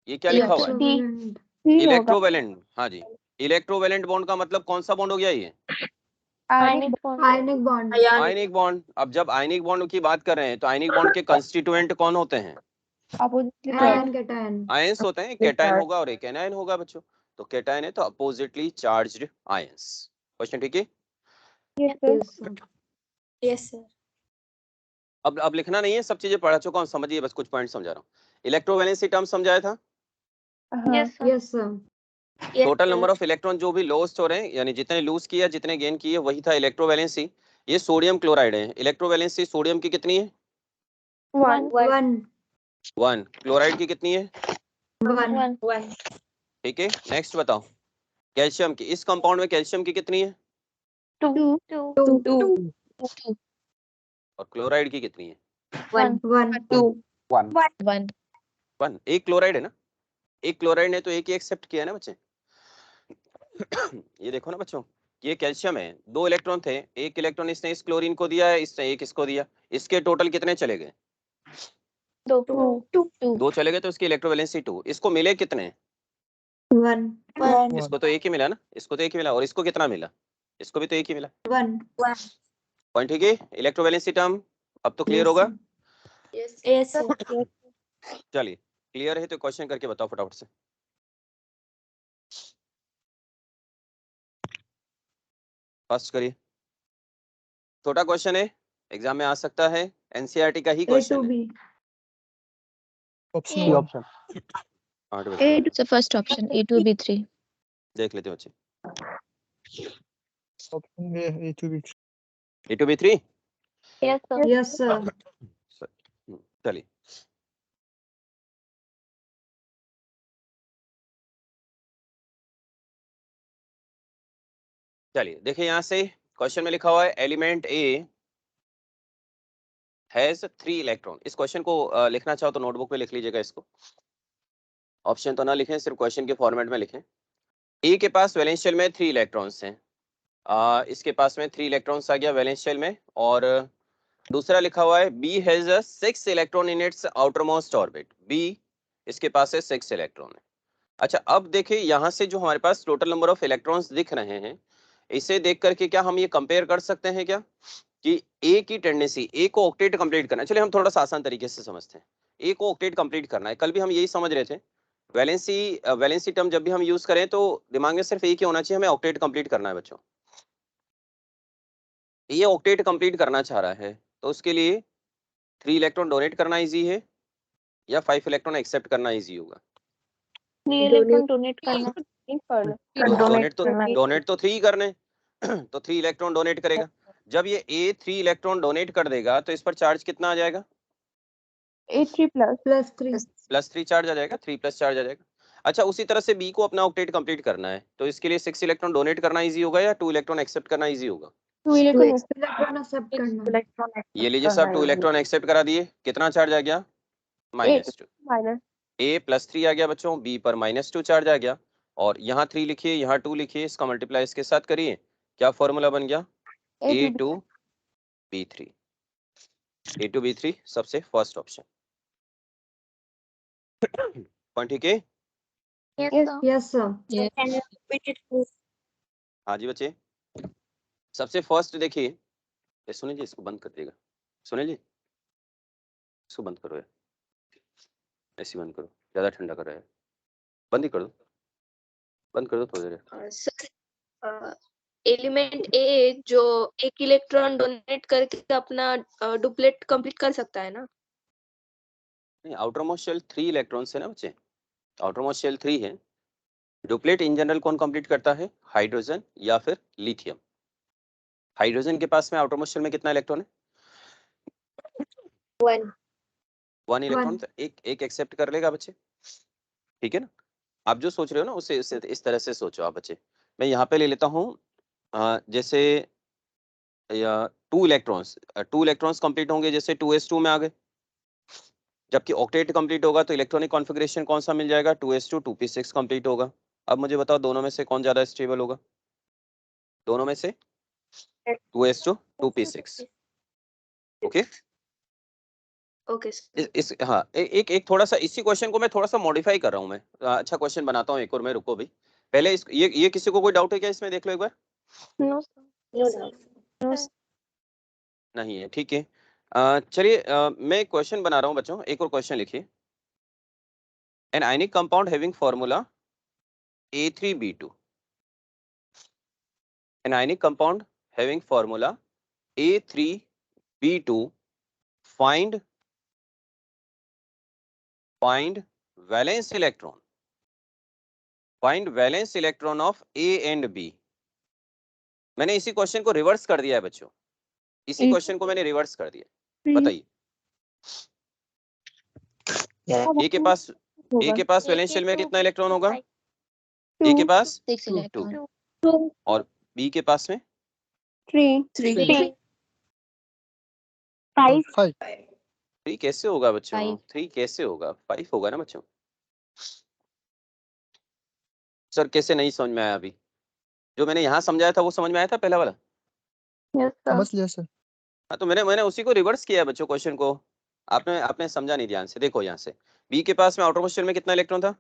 ये क्या लिखा हुआ है? Electrovalent. C होगा. इलेक्ट्रोवेलेंट, हाँ जी, इलेक्ट्रोवेलेंट बॉन्ड का मतलब कौन सा बॉन्ड हो गया ये? Ionic bond. Ionic bond. Ionic bond. अब जब आयनिक बॉन्ड की बात कर रहे हैं तो आयनिक बॉन्ड के कंस्टिट्यूएंट कौन होते हैं? Oppositely Anion, charged. cation. Ions होते हैं, कैटायन होगा और एक एनायन होगा बच्चों। तो कैटायन है तो अपोजिटली चार्ज्ड आयंस। क्वेश्चन ठीक है। Yes, sir. Yes, sir. Yes, sir. अब लिखना नहीं है, सब चीजें पढ़ा चुका हूँ, समझिए बस कुछ पॉइंट समझा रहा हूँ। इलेक्ट्रोवैलेंसी टर्म समझाया था। हाँ Yes, sir. Total number of electron जो भी लॉस्ट हो रहे हैं, यानी जितने लूज किया जितने गेन किए, वही था इलेक्ट्रोवैलेंसी। ये सोडियम क्लोराइड है, इलेक्ट्रोवैलेंसी सोडियम की कितनी है? 1 One. 1। क्लोराइड की कितनी है? One. ठीक है, नेक्स्ट बताओ। कैल्शियम की, इस कंपाउंड में कैल्शियम की कितनी है? 2 Two. और क्लोराइड की कितनी है? One. 1 1 1। एक क्लोराइड है ना, एक क्लोराइड ने तो एक ही एक्सेप्ट किया है ना बच्चे। ये देखो ना बच्चों, ये कैल्शियम है, 2 इलेक्ट्रॉन थे, एक इलेक्ट्रॉन इसने इस क्लोरीन को दिया है, इसने एक इसको दिया, इसके टोटल कितने चले गए? 2 चले गए, तो इसकी इलेक्ट्रोवैलेंसी 2। इसको मिले कितने? One. इसको तो एक ही मिला ना, इसको तो एक ही मिला, और इसको कितना मिला? इसको भी तो एक ही मिला। One. पॉइंट ठीक है। इलेक्ट्रोवैलेंसी टर्म अब तो क्लियर Yes, होगा। sir. Yes, sir. चलिए, क्लियर है तो क्वेश्चन करके बताओ फटाफट से। फर्स्ट करिए, छोटा क्वेश्चन है, एग्जाम में आ सकता है, एनसीईआरटी का ही A to क्वेश्चन है। B. सी ऑप्शन 8 बजे So first option A to B3. देख लेते हैं बच्चे। Option A two B A two B 3। Yes, sir. चलिए, चलिए देखिए, यहाँ से क्वेश्चन में लिखा हुआ है एलिमेंट ए हैज 3 इलेक्ट्रॉन। इस क्वेश्चन को लिखना चाहो तो नोटबुक में लिख लीजिएगा इसको, ऑप्शन तो ना लिखें, सिर्फ क्वेश्चन के फॉर्मेट में लिखें। ए के पास वैलेंशियल में 3 इलेक्ट्रॉन्स हैं, इसके पास में 3 इलेक्ट्रॉन्स आ गया वैलेंशियल में। और दूसरा लिखा हुआ है B has 6 electron in its outermost orbit. B, इसके पास है 6 इलेक्ट्रॉन है। अच्छा, अब देखिए यहाँ से जो हमारे पास टोटल नंबर ऑफ इलेक्ट्रॉन्स दिख रहे हैं, इसे देख करके क्या हम ये कंपेयर कर सकते हैं क्या कि ए की टेंडेंसी, ए को ऑक्टेट कंप्लीट करना है। चलिए हम थोड़ा सा आसान तरीके से समझते हैं। ए को ऑक्टेट कंप्लीट करना है, कल भी हम यही समझ रहे थे। वैलेंसी टर्म जब भी हम यूज करें तो दिमाग में सिर्फ एक ही होना चाहिए, हमें ऑक्टेट कंप्लीट करना है बच्चों। ये ऑक्टेट कंप्लीट करना चाह रहा है, तो उसके लिए 3 इलेक्ट्रॉन डोनेट करना इजी है या 5 इलेक्ट्रॉन एक्सेप्ट करना इजी होगा? 3 इलेक्ट्रॉन डोनेट करना डोनेट तो 3 करने तो 3 इलेक्ट्रॉन डोनेट करेगा। जब ये ए 3 इलेक्ट्रॉन डोनेट कर देगा तो इस पर चार्ज कितना आ जाएगा? A3 प्लस +3 चार्ज आ जाएगा, 3+ चार्ज आ जाएगा। अच्छा, उसी तरह से बी को अपना ऑक्टेट कंप्लीट करना है, तो इसके लिए 6 इलेक्ट्रॉन डोनेट करना इजी होगा या 2 इलेक्ट्रॉन एक्सेप्ट करना इजी होगा? 2 इलेक्ट्रॉन Electron accept करना. ये लीजिए साहब, 2 इलेक्ट्रॉन एक्सेप्ट करा दिए, कितना चार्ज आ गया? -2। माइनस ए +3 आ गया बच्चों, बी पर -2 चार्ज आ गया, और यहाँ 3 लिखिए, यहाँ 2 लिखिए, इसका मल्टीप्लाई इसके साथ करिए, क्या फॉर्मूला बन गया? A2B3। A2B3 सबसे फर्स्ट ऑप्शन। पॉइंट ठीक है। Yes, sir. Can you repeat it, please? हाँ जी बच्चे, सबसे फर्स्ट देखिए, ये सुनिए जी, इसको बंद कर देगा, सुनिए जी, इसको बंद करो यार, ऐसे बंद करो, ज्यादा ठंडा कर रहा है, बंद ही कर दो, बंद कर दो थोड़ी देर। सर, एलिमेंट ए जो एक इलेक्ट्रॉन डोनेट करके अपना डुप्लेट कंप्लीट कर सकता है ना? नहीं, आउटर मोस्ट शेल 3 इलेक्ट्रॉन्स है ना बच्चे, आउटर मोस्ट शेल 3 है। डुप्लेट इन जनरल कौन कंप्लीट करता है? हाइड्रोजन या फिर लिथियम। हाइड्रोजन के पास में आउटर मोस्ट शेल में कितना इलेक्ट्रॉन है? 1 इलेक्ट्रॉन, तो एक एक्सेप्ट कर लेगा बच्चे, ठीक है ना। आप जो सोच रहे हो ना उसे इस तरह से सोचो आप बच्चे। मैं यहाँ पे ले लेता हूँ जैसे 2 इलेक्ट्रॉन्स कंप्लीट होंगे, जैसे 2s2 में आ गए, जबकि ऑक्टेट कंप्लीट होगा तो इलेक्ट्रॉनिक कॉन्फ़िगरेशन कौन सा मिल जाएगा? 2s2 2p6 कंप्लीट होगा। अब मुझे बताओ दोनों में से कौन ज्यादा स्टेबल होगा? दोनों में से 2s2 2p6। Okay, okay sir. इस हाँ, एक थोड़ा सा इसी क्वेश्चन को मैं थोड़ा सा मॉडिफाई कर रहा हूँ मैं। अच्छा क्वेश्चन बनाता हूँ एक और मैं, रुको भाई, पहले इस ये किसी को कोई डाउट है क्या इसमें? देख लो एक बार। No doubt. नहीं है, ठीक है। चलिए, मैं क्वेश्चन बना रहा हूँ बच्चों, एक और क्वेश्चन लिखिए। An ionic compound having formula A3B2, an ionic compound having formula A3B2 find valence electron, find valence electron of A and B. मैंने इसी क्वेश्चन को रिवर्स कर दिया है बच्चों, इसी क्वेश्चन को मैंने रिवर्स कर दिया। बताइए, ए के पास वैलेंस शेल में कितना इलेक्ट्रॉन होगा? ए के पास 6 2 इलेक्ट्रॉन। और बी के पास में 3 3 कैसे होगा बच्चों? 5 3 कैसे होगा? 5 होगा ना बच्चों। सर कैसे नहीं समझ में आया? अभी जो मैंने यहाँ समझाया था वो समझ में आया था पहला वाला? समझ लिया सर। हाँ, तो मैंने उसी को रिवर्स किया है बच्चों क्वेश्चन को। आपने समझा नहीं ध्यान से। देखो यहाँ से बी के पास में आउटरमोस्ट शेल में कितना इलेक्ट्रॉन था?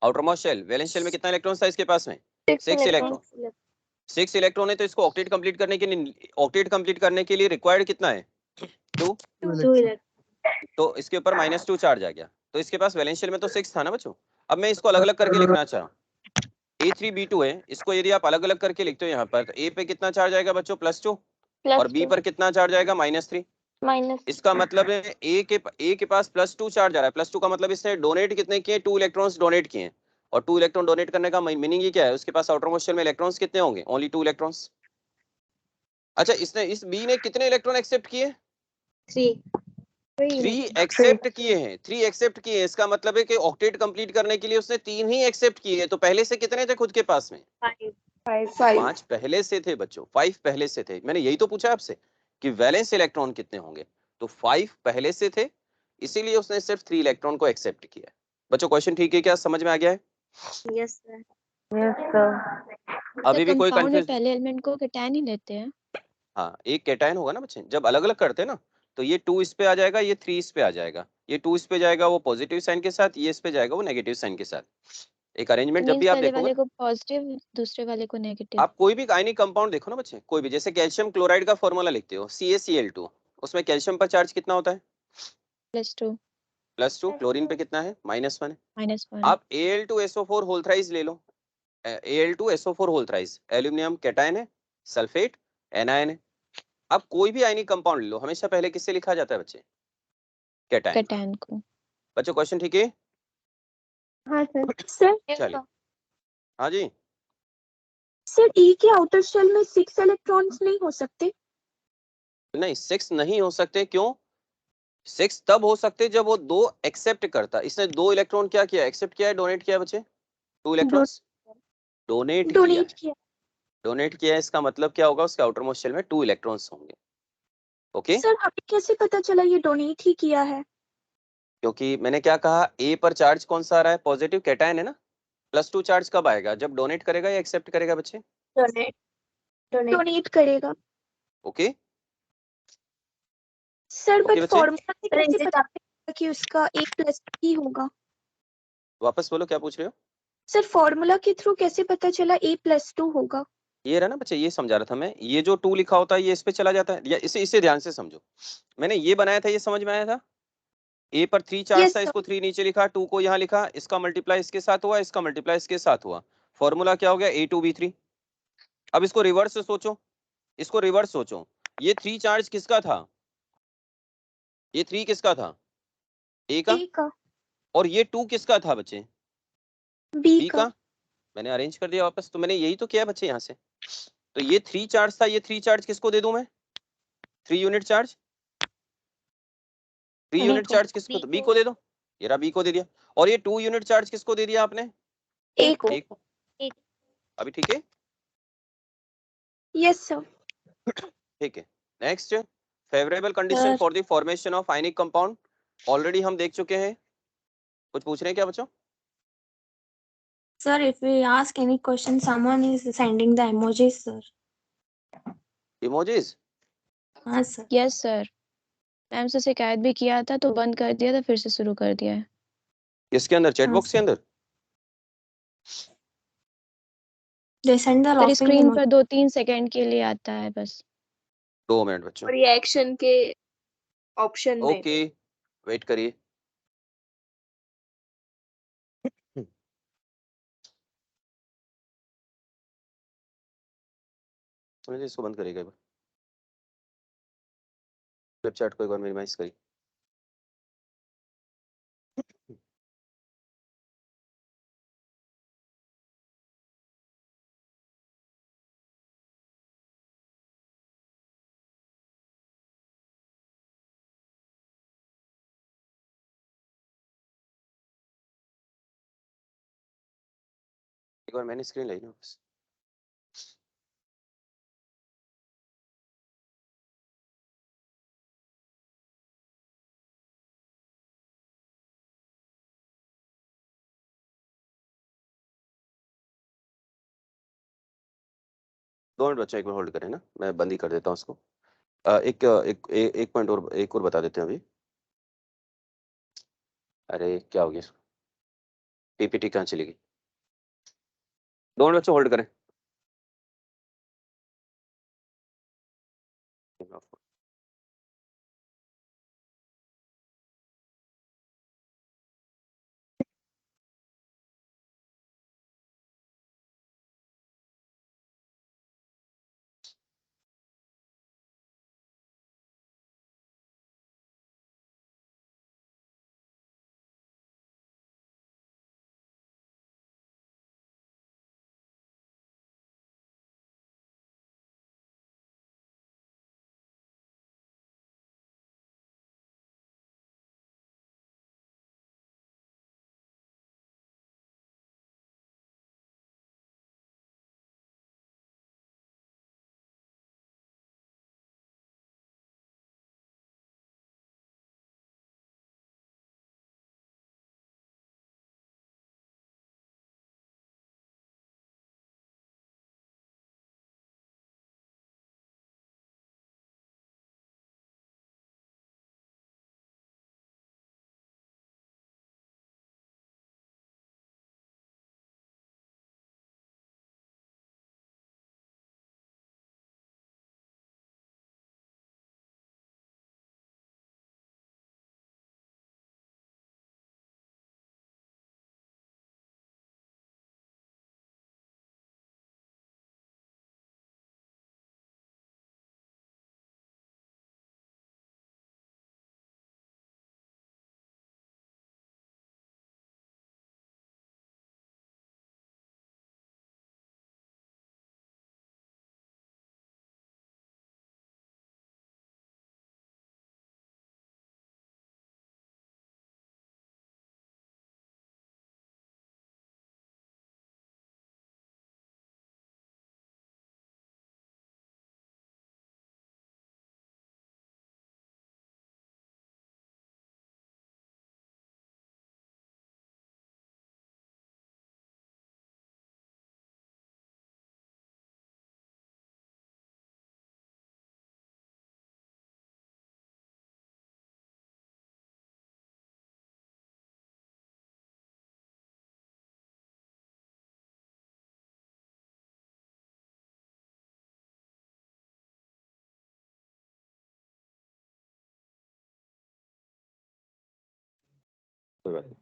आउटरमोस्ट शेल वैलेंस शेल में कितना इलेक्ट्रॉन था इसके पास में? 6 इलेक्ट्रॉन। 6 इलेक्ट्रॉन है, तो इसको ऑक्टेट कंप्लीट करने के लिए रिक्वायर्ड कितना है? 2। तो इसके ऊपर -2 चार्ज आ गया, तो इसके पास वैलेंस शेल में तो 6 था ना बच्चों। अब मैं इसको अलग अलग करके लिखना चाहा, A3B2 है, इसको यदि आप अलग अलग करके लिखते हो यहाँ पर, तो A पे कितना चार्ज आएगा बच्चों? +2 और B पर कितना चार्ज आएगा? -3। इसका मतलब है ए के पास +2 चार्ज आ रहा है। +2 का मतलब इसने डोनेट कितने किए? 2 इलेक्ट्रॉन्स डोनेट किए हैं। और 2 इलेक्ट्रॉन डोनेट करने का मीनिंग ये क्या है? उसके पास आउटरमोस्ट शेल में इलेक्ट्रॉन्स कितने होंगे? Only 2 electrons. अच्छा, इस बी ने कितने इलेक्ट्रॉन एक्सेप्ट किए? 3 एक्सेप्ट किए हैं। 3 एक्सेप्ट किए हैं, इसका मतलब है कि ऑक्टेट कंप्लीट करने के लिए उसने 3 ही एक्सेप्ट किए हैं। तो पहले से कितने थे खुद के पास में? 5 पहले से थे बच्चों, 5 पहले से थे। मैंने यही तो पूछा आपसे कि वैलेंस इलेक्ट्रॉन कितने होंगे, तो 5 पहले से थे, इसीलिए उसने सिर्फ 3 इलेक्ट्रॉन को एक्सेप्ट किया। बच्चों क्वेश्चन ठीक है क्या? समझ में आ गया है? Yes sir. अभी भी कोई कंपाउंड में कंफ्यूज? पहले एलिमेंट को कैटायन ही लेते हैं। हाँ, एक कैटायन होगा ना बच्चे, जब अलग अलग करते हैं ना, तो ये 2 इस पे आ जाएगा, ये 3 इस पे आ जाएगा, ये 2 इस पे जाएगा वो पॉजिटिव साइन के साथ, ये इस पे जाएगा वो नेगेटिव साइन के साथ। एक अरेंजमेंट जब मींस भी आप पहले देखोगे, वाले को पॉजिटिव, दूसरे वाले को नेगेटिव। आप कोई भी आयनिक कंपाउंड देखो ना बच्चे, कोई भी, जैसे कैल्शियम क्लोराइड का फॉर्मूला लिखते हो CaCl2, उसमें कैल्शियम पर चार्ज कितना होता है? +2 +2। क्लोरीन पे कितना है? -1। -1 आप Al2SO4 होल थ्राइस ले लो, Al2SO4 whole thrice, aluminium cation है, सल्फेट एनायन है। आप कोई भी आयनिक कंपाउंड ले लो, हमेशा पहले किससे लिखा जाता है बच्चे? कैटायन। कैटायन को। बच्चों क्वेश्चन ठीक है? हाँ सर। चलिए, हाँ जी। सर ई के आउटर शेल में 6 इलेक्ट्रॉन्स नहीं हो सकते? नहीं, 6 नहीं हो सकते। क्यों? 6 तब हो सकते जब वो 2 एक्सेप्ट करता। इसने 2 इलेक्ट्रॉन क्या किया? एक्सेप्ट किया है, डोनेट किया है बच्चे? 2 इलेक्ट्रॉन्स डोनेट किया है। डोनेट किया। डोनेट किया है, इसका मतलब क्या होगा? उसके आउटर मोस्ट शेल में 2 इलेक्ट्रॉन्स होंगे। ओके, सर हमें कैसे पता चला ये डोनेट ही किया है? क्योंकि मैंने क्या कहा, ए पर चार्ज कौन सा आ रहा है? पॉजिटिव कैटायन है ना। +2 चार्ज कब आएगा? जब डोनेट करेगा या एक्सेप्ट करेगा बच्चे? डोनेट करेगा। ओके, सर ओके बट बच्चे, फॉर्मूला से कैसे पता चलेगा कि उसका A+2 ही होगा? वापस बोलो क्या पूछ रहे हो? सर फॉर्मूला के थ्रू कैसे पता चला A+2 होगा? ये रहा ना बच्चे, ये समझा रहा था मैं। ये जो 2 लिखा होता है ये इस पे चला जाता है, या इसे ध्यान से समझो। मैंने ये बनाया था, ये समझ में आया था। ए पर 3 चार्ज यस था, सर। इसको 3 नीचे लिखा, 2 को यहाँ लिखा, इसका मल्टीप्लाई इसके साथ हुआ, इसका मल्टीप्लाई इसके साथ हुआ। फॉर्मूला क्या हो गया? A2B3। अब इसको रिवर्स सोचो, इसको रिवर्स सोचो। ये 3 चार्ज किसका था? ये 3 किसका था? ए का। A का। और ये 2 किसका था बच्चे? B बी का। का। मैंने अरेंज कर दिया वापस, तो मैंने यही तो किया बच्चे यहाँ से। तो ये 3 चार्ज था, ये 3 चार्ज किसको दे दूं मैं? 3 यूनिट चार्ज। 3 यूनिट चार्ज किसको? तो बी को दे दो। ये रहा, बी को दे दिया। और ये 2 यूनिट चार्ज किसको दे दिया आपने? A को। ए को। अभी ठीक है? Yes sir. ठीक है। Next, favourable condition for the formation of ionic compound, already हम देख चुके हैं। कुछ पूछ रहे हैं क्या बच्चों? Sir, if we ask any question, someone is sending the emojis, sir. Emojis? हाँ sir. यस सर, मैम से शिकायत भी किया था तो बंद कर दिया था, फिर से शुरू कर दिया है। किसके अंदर? चैट हाँ, बॉक्स के अंदर? They send the sir laughing screen emoji. पर 2-3 सेकंड के लिए आता है बस। 2 मिनट बच्चों। और ये एक्शन के ऑप्शन में। ओके, वेट करिए। समझिए, इसको बंद करिएगा एक बार। फ्लिप चार्ट को एक बार मिनिमाइज करिए। एक बार मैंने स्क्रीन लाई ना बस। दो मिनट बच्चा एक बार होल्ड करें ना, मैं बंद ही कर देता हूँ उसको। एक पॉइंट और, एक और बता देते हैं अभी। अरे क्या हो गया, पीपीटी कहाँ चली गई? 2 मिनट बच्चा होल्ड करें। कोई बात नहीं।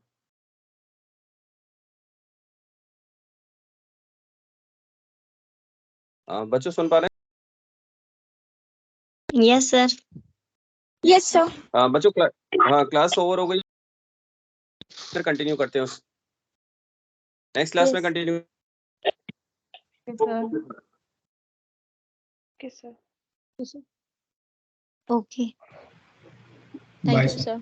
बच्चों सुन पा रहे Yes, sir. Yes sir. हैं? बच्चों हाँ, क्लास ओवर हो गई, फिर कंटिन्यू करते हैं। नेक्स्ट क्लास में Yes. Continue. Okay sir. Okay. Thank you, sir.